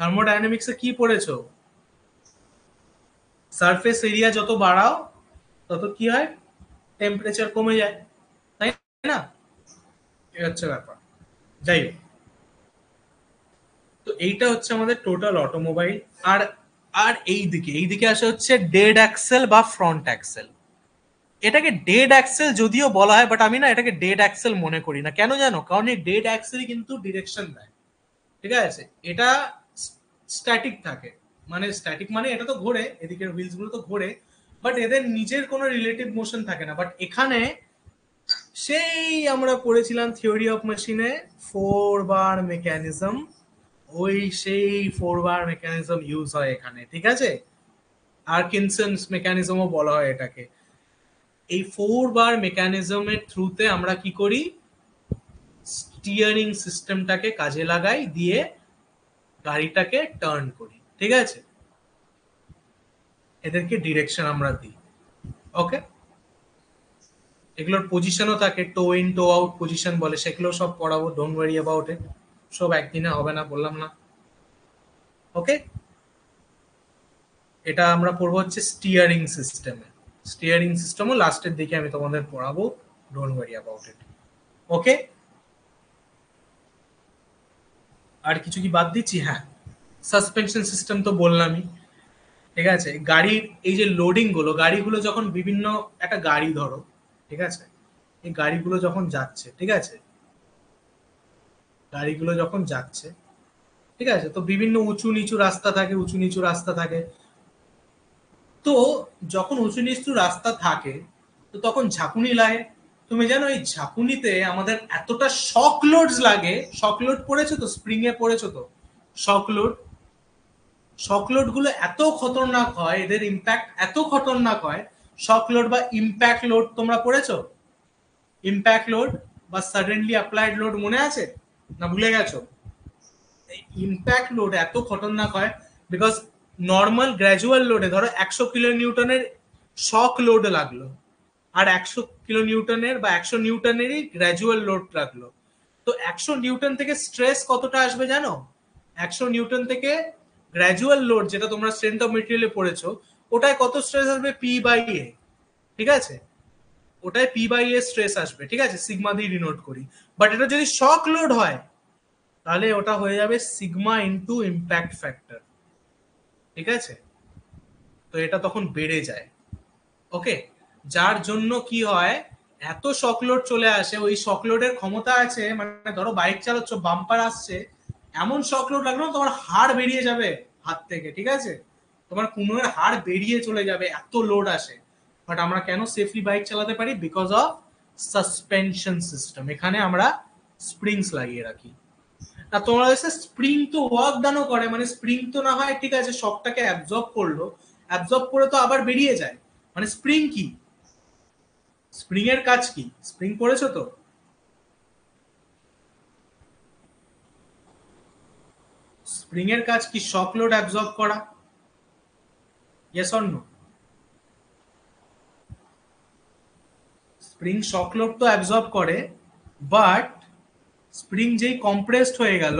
থার্মোডাইনামিক্সে কি পড়েছো, সারফেস এরিয়া যত বাড়াও তত কি হয়, টেম্পারেচার কমে যায়, তাই না, এই হচ্ছে ব্যাপার। যাই হোক, তো এইটা হচ্ছে আমাদের টোটাল অটোমোবাইল। আর আর এইদিকে আসে হচ্ছে ডেড অ্যাক্সেল বা ফ্রন্ট অ্যাক্সেল। এটাকে ডেড অ্যাক্সেল যদিও বলা হয়, বাট আমি না এটাকে ডেড অ্যাক্সেল মনে করি না। কেন জানো, কারণ এই ডেড অ্যাক্সেলই কিন্তু ডিরেকশন দেয়, ঠিক আছে। এটা স্ট্যাটিক থাকে, মানে স্ট্যাটিক মানে এটা তো ঘোরে, এদিকের হুইলস গুলো তো ঘোরে, বাট এদের নিজের কোনো রিলেটিভ মোশন থাকে না। বাট এখানে সেই আমরা পড়েছিলাম থিওরি অফ মেশিনে, ফোর বার মেকানিজম, ওই সেই ফোর বার মেকানিজম ইউজ হয় এখানে, ঠিক আছে। আর্কিনসন্স মেকানিজমও বলা হয় এটাকে। এই ফোর বার মেকানিজমের থ্রুতে আমরা কি করি, স্টিয়ারিং সিস্টেমটাকে কাজে লাগাই, দিয়ে গাড়িটাকে টার্ন করি, ঠিক আছে, এদেরকে ডিরেকশন আমরা দিই। ওকে, এগুলোর পজিশনও থাকে, টো ইন টো আউট পজিশন বলে, সেগুলো সব পড়াবো, ডোন্ট ওয়ারি অ্যাবাউট ইট, সব একদিনে হবে না, বললাম না। ওকে, এটা আমরা পড়বো হচ্ছে স্টিয়ারিং সিস্টেমে, স্টিয়ারিং সিস্টেমও লাস্টের দিকে আমি তোমাদের পড়াবো, ডোন্ট ওয়ারি অ্যাবাউট ইট। ওকে, আর কিছু কি বাদ দিচ্ছি, হ্যাঁ, সাসপেনশন সিস্টেম তো বললামই, ঠিক আছে। গাড়ির এই যে লোডিং গুলো, গাড়িগুলো যখন বিভিন্ন, একটা গাড়ি ধরো, ঠিক আছে, এই গাড়িগুলো যখন যাচ্ছে, ঠিক আছে, গাড়িগুলো যখন যাচ্ছে, ঠিক আছে, তো বিভিন্ন উঁচু নিচু রাস্তা থাকে, উঁচু নিচু রাস্তা থাকে। তো যখন উঁচু নিচু রাস্তা থাকে, তো তখন ঝাঁকুনি লাগে। তুমি জানো এই ঝাঁকুনিতে আমাদের এতটা শক লোডস লাগে, শক লোড পড়েছো তো, স্প্রিং এ পড়েছো তো, শক লোড, শক লোড গুলো এত খতরনাক হয়, এদের ইম্প্যাক্ট এত খতরনাক হয়। শক লোড বা ইম্প্যাক্ট লোড তোমরা পড়েছো, ইম্প্যাক্ট লোড বা সাডেনলি অ্যাপ্লাইড লোড মনে আছে না ভুলে গেছো? ইম্প্যাক্ট লোড এত খতরনাক হয়, বিকজ নর্মাল গ্র্যাজুয়াল লোডে ধরো 100 কিলো নিউটনের শক লোড লাগলো, আর 100 কিলো নিউটনের বা 100 নিউটনেরই গ্র্যাজুয়াল লোড লাগলো, তো 100 নিউটন থেকে স্ট্রেস কতটা আসবে জানো? 100 নিউটন থেকে গ্র্যাজুয়াল লোড, যেটা তোমরা স্ট্রেংথ অফ মেটেরিয়ালে পড়েছো, ওটায় কত স্ট্রেস আসবে, পি বাই এ, ঠিক আছে, ওটায় পি বাই এ স্ট্রেস আসবে, ঠিক আছে, সিগমা দিয়ে ডিনোট করি। বাট এটা যদি শক লোড হয়, তাহলে ওটা হয়ে যাবে সিগমা ইন্টু ইম্প্যাক্ট ফ্যাক্টর, ঠিক আছে, তো এটা তখন বেড়ে যায়। ওকে, যার জন্য কি হয়, এত শকলোড চলে আসে, ওই শকলোডের ক্ষমতা আছে, মানে ধরো বাইক চালাচ্ছ, বাম্পার আসছে, এমন শকলোড লাগলো তোমার হাড় বেরিয়ে যাবে হাত থেকে, ঠিক আছে, তোমার কুনুয়ের হাড় বেরিয়ে চলে যাবে, এত লোড আসে। বাট আমরা কেন সেফলি বাইক চালাতে পারি, বিকজ অফ সাসপেনশন সিস্টেম, এখানে আমরা স্প্রিংস লাগিয়ে রাখি। না তোমার কাছে স্প্রিং তো ওয়ার্ক ডানও করে, মানে স্প্রিং তো না হয় ঠিক আছে শকটাকে অ্যাবজর্ব করলো, অ্যাবজর্ব করে তো আবার বেরিয়ে যায়, মানে স্প্রিং কি, স্প্রিং এর কাজ কি, স্প্রিং পড়েছো তো, স্প্রিং এর কাজ কি, শক লোড অ্যাবজর্ব করা, yes or no? Spring shock load তো অ্যাবজর্ব করে, বাট স্প্রিং যেই কম্প্রেসড হয়ে গেল,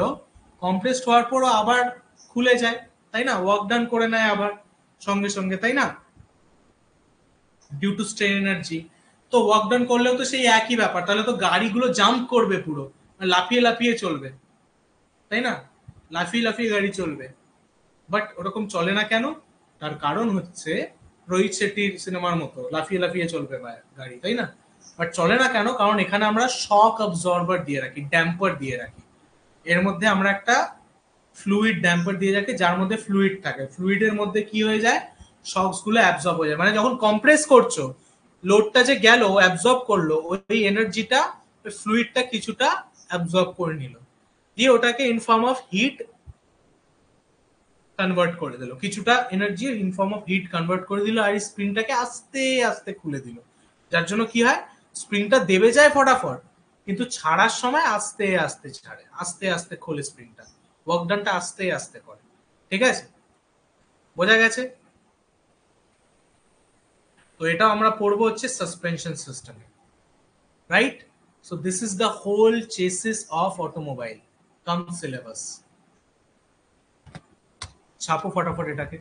কম্প্রেসড হওয়ার পরও আবার খুলে যায়, তাই না, ওয়ার্ক ডান করে নেয় আবার সঙ্গে সঙ্গে, তাই না, ডিউ টু স্ট্রেন এনার্জি। তো ওয়ার্ক ডান করলেও তো সেই একই ব্যাপার, তাহলে তো গাড়িগুলো জাম্প করবে পুরো, মানে লাফিয়ে লাফিয়ে চলবে, তাই না? লাফিয়ে লাফিয়ে গাড়ি চলবে, বাট ওরকম চলে না কেন? তার কারণ হচ্ছে রোহিত শেট্টির সিনেমার মতো লাফিয়ে লাফিয়ে চলবে গাড়ি, তাই না? বাট চলে না কেন? কারণ এখানে আমরা শক অবজর্ভার দিয়ে রাখি, ড্যাম্পার দিয়ে রাখি। এর মধ্যে আমরা একটা ফ্লুইড ড্যাম্পার দিয়ে রাখি, যার মধ্যে ফ্লুইড থাকে। ফ্লুইডের মধ্যে কি হয়ে যায়? শকস গুলো অ্যাবজর্ব হয়ে যায়। মানে যখন কম্প্রেস করছো, লোডটা যে গেল অ্যাবজর্ব করলো, ওই এনার্জিটা ওই ফ্লুইডটা কিছুটা অ্যাবজর্ব করে নিল, দিয়ে ওটাকে in form of heat convert করে দিল, কিছুটা energy in form of heat convert করে দিল, আর স্প্রিংটাকে আস্তে আস্তে খুলে দিল। যার জন্য কি হয়, স্প্রিংটা দেবে যায় ফটাফট, কিন্তু ছাড়ার সময় আস্তে আস্তে ছাড়ে, আস্তে আস্তে খোলে স্প্রিংটা, ওয়ার্ক ডানটা আস্তে আস্তে করে। ঠিক আছে, বোঝা গেছে? তো এটা আমরা পড়বো হচ্ছে সাসপেনশন সিস্টেমে, right? So this is the whole chassis of automobile cum syllabus. ছাপো ফটাফট এটাকে।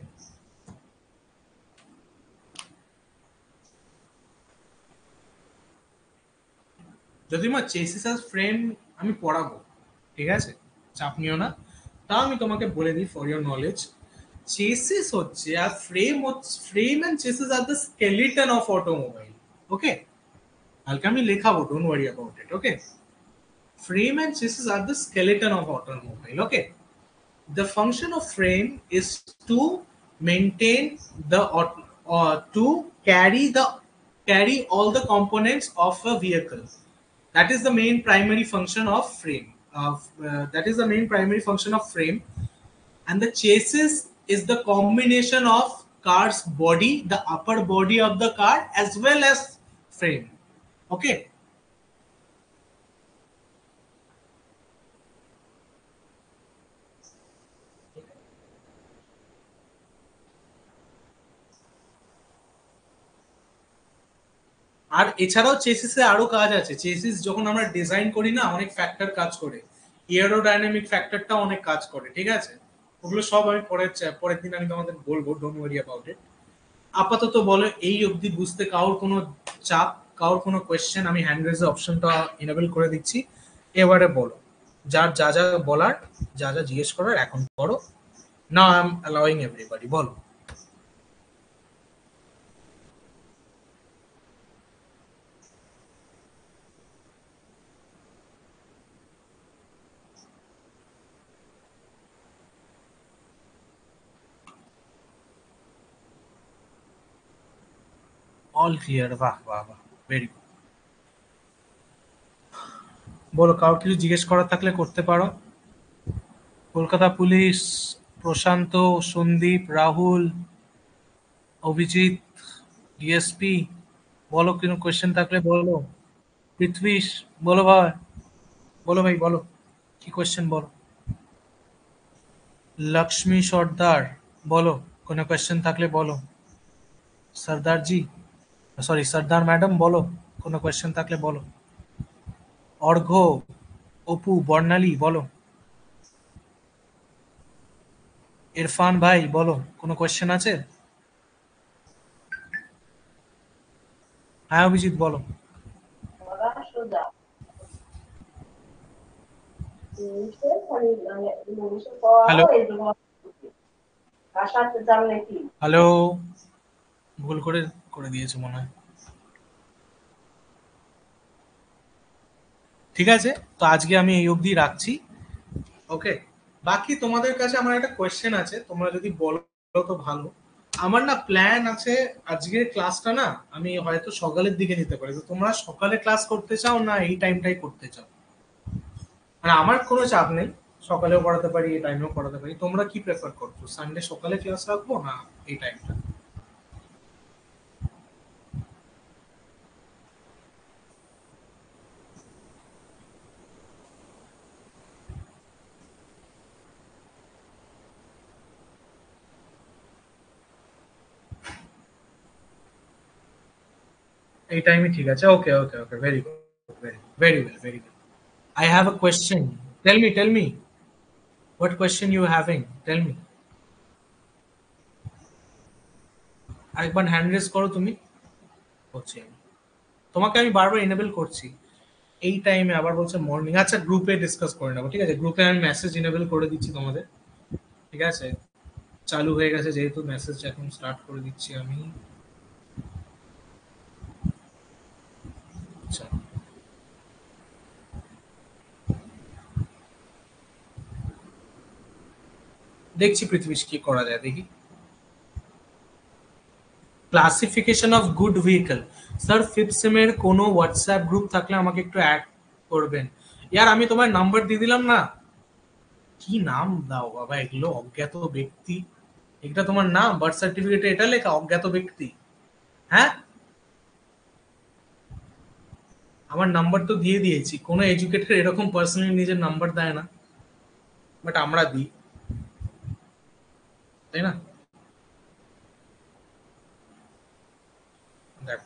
যদি মা চেসিস আর ফ্রেম আমি পড়াবো, ঠিক আছে, চাপ নিও না। তাও আমি তোমাকে বলে দিই ফর ইওর নলেজ, চেসিস হচ্ছে আর ফ্রেম এন্ড চেসিস আর the skeleton of automobile. Okay, কালকে আমি লেখাবো, don't worry about it. Okay, frame and chassis are the skeleton of automobile. Okay, the function of frame is to maintain the to carry all the components of a vehicle. That is the main primary function of frame. That is the main primary function of frame, and the chassis is the combination of car's body, the upper body of the car, as well as frame. Okay. আর এছাড়াও চেসিসে আরো কাজ আছে। চেসিস যখন আমরা ডিজাইন করি না, অনেক ফ্যাক্টর কাজ করে, এরোডাইনামিক ফ্যাক্টরটা অনেক কাজ করে। ঠিক আছে, ওগুলো সব আমি পরের দিন আমি তোমাদের বলবো, ডোন্ট ওয়ারি অ্যাবাউট ইট। আপাতত বলো, এই অবধি বুঝতে কারোর কোনো চাপ, কারোর কোনো কোয়েশ্চেন? আমি হ্যান্ড রেজের অপশনটা এনেবল করে দিচ্ছি, এবারে বলো যার যা যা বলার, যা যা জিজ্ঞেস করার এখন করো। না, আই এম অ্যালাউইং এভরিবডি, বলো। অল ক্লিয়ার, বাহ বাহ বাহ, ভেরি গুড। বলো, কারোর কিছু জিজ্ঞেস করার থাকলে করতে পারো। কলকাতা পুলিশ, প্রশান্ত, সন্দীপ, রাহুল, অভিজিৎ, ডিএসপি, বলো কোনো কোয়েশ্চেন থাকলে বলো। পৃথ্বীশ, বলো ভাই, বলো ভাই, বলো কি কোয়েশ্চেন বলো। লক্ষ্মী সর্দার, বলো কোনো কোয়েশ্চেন থাকলে বলো। সর্দারজি, সরি সর্দার ম্যাডাম, বলো কোনো কোয়েশ্চেন থাকলে বলো। অর্ঘ্য, অপু, বর্ণালী, বলো। ইরফান ভাই, বলো কোনো কোয়েশ্চেন আছে? হ্যাঁ অভিজিৎ, বলো। হ্যালো, হ্যালো, ভুল করে করে দিয়েছে মনে হয়। ঠিক আছে, তো আজকে আমি এই অবধি রাখছি। ওকে, বাকি তোমাদের কাছে আমার একটা কোয়েশ্চেন আছে, তোমরা যদি বলো তো ভালো। আমার না প্ল্যান আছে, আজকের ক্লাসটা না আমি হয়তো সকালের দিকে নিতে পারি। তো তোমরা সকালে ক্লাস করতে চাও না এই টাইমটাই করতে চাও? মানে আমার কোনো চাপ নেই, সকালেও পড়াতে পারি, এই টাইমেও পড়াতে পারি। তোমরা কি প্রেফার করছো, সানডে সকালে ক্লাস রাখবো না এই টাইমটা? এই টাইমই ঠিক আছে। Okay okay okay, very good, very very well, very good. I have a question. Tell me, what question you having? Tell me. আরেকবার হ্যান্ড রেজ করো তুমি। করছি আমি, তোমাকে আমি বারবার এনেবল করছি। এই টাইমে আবার বলছে মর্নিং। আচ্ছা গ্রুপে ডিসকাস করে নেবো, ঠিক আছে? গ্রুপে আমি মেসেজ ইনেবল করে দিচ্ছি তোমাদের, ঠিক আছে? চালু হয়ে গেছে যেহেতু, মেসেজ এখন স্টার্ট করে দিচ্ছি আমি। আচ্ছা দেখছি পৃথিবীশ কি করা যায়, দেখি। Classification of good vehicle. Sir fifth সেমের কোনো হোয়াটসঅ্যাপ গ্রুপ থাকলে আমাকে একটু অ্যাড করবেন। ইয়ার আমি তোমার নাম্বার দিয়ে দিলাম না, কি নাম দাও বাবা এগুলো, অজ্ঞাত ব্যক্তি। এটা তোমার নাম বার্থ সার্টিফিকেটে এটা লেখা অজ্ঞাত ব্যক্তি? হ্যাঁ, আমার নাম্বার তো দিয়ে দিয়েছি, কোনো এডুকেটেড এরকম পার্সোনালি নিজের নাম্বার দেয় না, বাট আমরা দিই, তাই না? দেখ,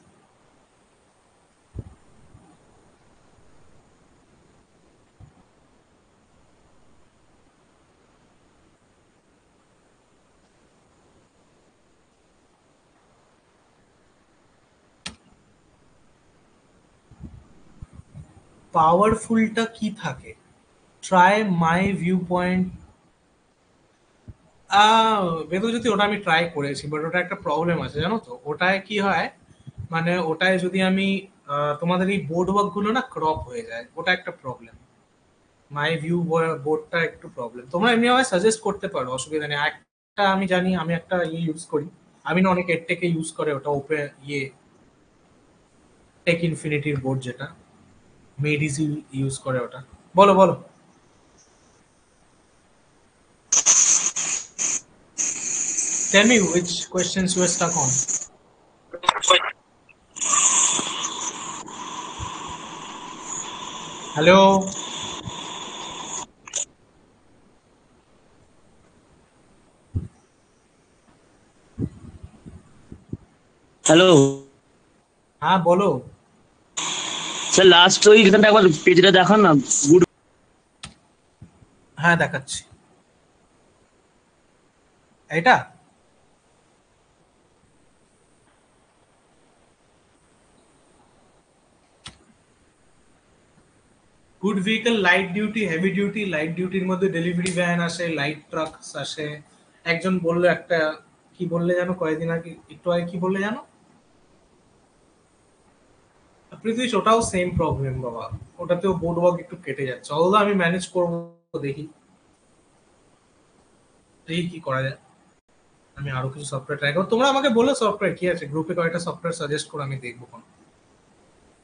পাওয়ারফুলটা কি থাকে? Try my view point. Bedajyoti ওটা আমি ট্রাই করেছি, বাট ওটা একটা প্রবলেম আছে জানো তো। ওটায় কি হয়, মানে ওটায় যদি আমি তোমাদের এই বোর্ড ওয়ার্ক গুলো না ক্রপ হয়ে যায়, ওটা একটা প্রবলেম। মাই ভিউ বোর্ডটা একটু প্রবলেম। তোমরা এমনি আমায় সাজেস্ট করতে পারো, অসুবিধা নেই। একটা আমি জানি, আমি একটা ইয়ে ইউজ করি, আমি না অনেক এডটেকে ইউজ করে ওটা, ওপেন ইয়ে টেক ইনফিনিটির বোর্ড যেটা, মেড ইজি ইউজ করে ওটা। বলো বলো। Tell me which questions you are stuck on. Hello. Hello হ্যাঁ বলো। স্যার, লাস্ট ওই এখানটা একবার পেজটা দেখান না। গুড। হ্যাঁ দেখাচ্ছি, এটা good vehicle, light duty, heavy duty. Light ডিউটির মধ্যে ডেলিভারি ভ্যান আসে, লাইট ট্রাক আসে। একজন বললো একটা, কি বললে জানো কয়েকদিন আগে, একটু আগে কি বললে জানো পৃথিবী? ওটাও সেম প্রবলেম বাবা, ওটাতেও বোর্ড ওয়ার্ক একটু কেটে যাচ্ছে, অলদো আমি ম্যানেজ করবো, দেখি দেখি কি করা যায়। আমি আরো কিছু সফটওয়্যার ট্রাই করবো, তোমরা আমাকে বলো সফটওয়্যার কি আছে, গ্রুপে কয়েকটা সফটওয়্যার সাজেস্ট করো, আমি দেখবো কোন।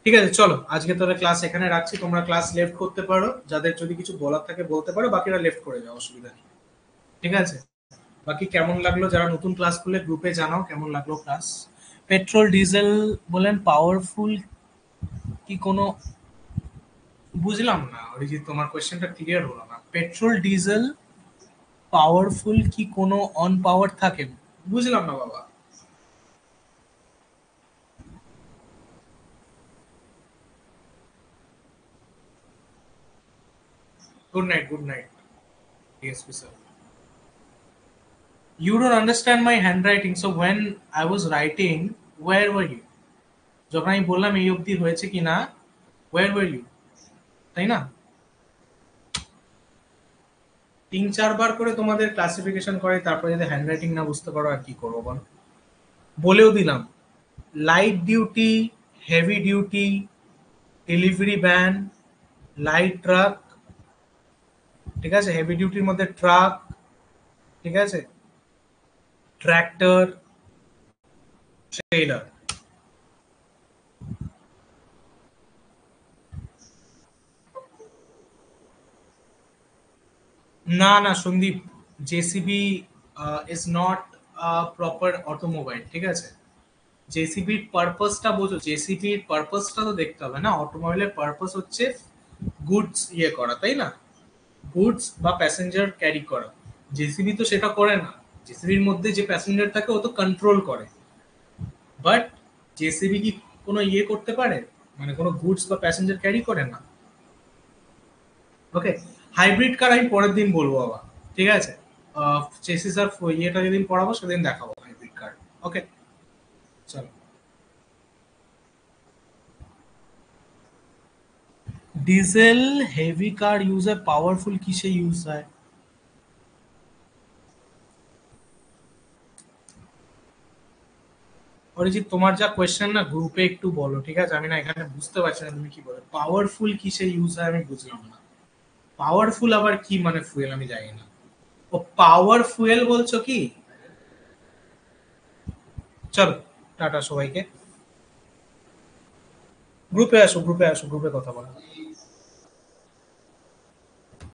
ঠিক আছে চলো, আজকে তাহলে ক্লাস এখানে রাখছি, তোমরা ক্লাস লেফট করতে পারো, যাদের যদি কিছু বলার থাকে বলতে পারো, বাকিরা লেফট করে যাও, অসুবিধা নেই, ঠিক আছে? বাকি কেমন লাগলো, যারা নতুন ক্লাস করলে গ্রুপে জানাও কেমন লাগলো ক্লাস। পেট্রোল ডিজেল বলেন পাওয়ারফুল কি কোনো, বুঝলাম না অরিজিৎ, তোমার কোয়েশ্চেনটা ক্লিয়ার হলো না। পেট্রোল ডিজেল পাওয়ারফুল কি কোনো অন পাওয়ার থাকে, বুঝলাম না বাবা। Good night, good night, DSP sir. You don't understand my handwriting, so when I was writing, where were you? যখন আমি বললাম এই অবধি হয়েছে কি না, where were you? তাই না? তিন চারবার করে তোমাদের ক্লাসিফিকেশন করে, তারপরে যদি হ্যান্ডরাইটিং না বুঝতে পারো আর কি করবো বল। বলেও দিলাম, light duty, heavy duty, delivery van, light truck, ঠিক আছে? হেভি ডিউটির মধ্যে ট্রাক, ঠিক আছে, ট্র্যাক্টর, ট্রেলার। না না Sandeep, JCB is not proper automobile, ঠিক আছে? জেসিবির পারপাসটা বোঝো, জেসিবির পারপাসটা তো দেখতে হবে না, অটোমোবাইলের পারপাস হচ্ছে গুডস ইয়ে করা, তাই না? গুডস বা প্যাসেঞ্জার ক্যারি করা। জেসিবি তো সেটা করে না, জেসিবির মধ্যে যে প্যাসেঞ্জার থাকে ও তো কন্ট্রোল করে, বাট জেসিবি কি কোনো ইয়ে করতে পারে, মানে কোনো গুডস বা প্যাসেঞ্জার ক্যারি করে না। ওকে, হাইব্রিড কার আমি পরের দিন বলবো বাবা, ঠিক আছে? চেসিস আর ইয়েটা যেদিন পড়াবো সেদিন দেখাবো হাইব্রিড কার। ওকে, চলো। ডিজেল হেভি কার ইউজ হয়, পাওয়ারফুল কিসে ইউজ হয়? অরিজিৎ তোমার যা কোয়েশ্চেন না গ্রুপে একটু বলো, ঠিক আছে? আমি না এখানে বুঝতে পারছি না তুমি কি বলো। পাওয়ারফুল কিসে ইউজ হয় আমি বুঝলাম না। পাওয়ারফুল আবার কি মানে ফুয়েল আমি জানি না। ও পাওয়ার ফুয়েল বলছো কি? চলো, টাটা সবাইকে। গ্রুপে আসো, গ্রুপে আসো, গ্রুপে কথা বলো।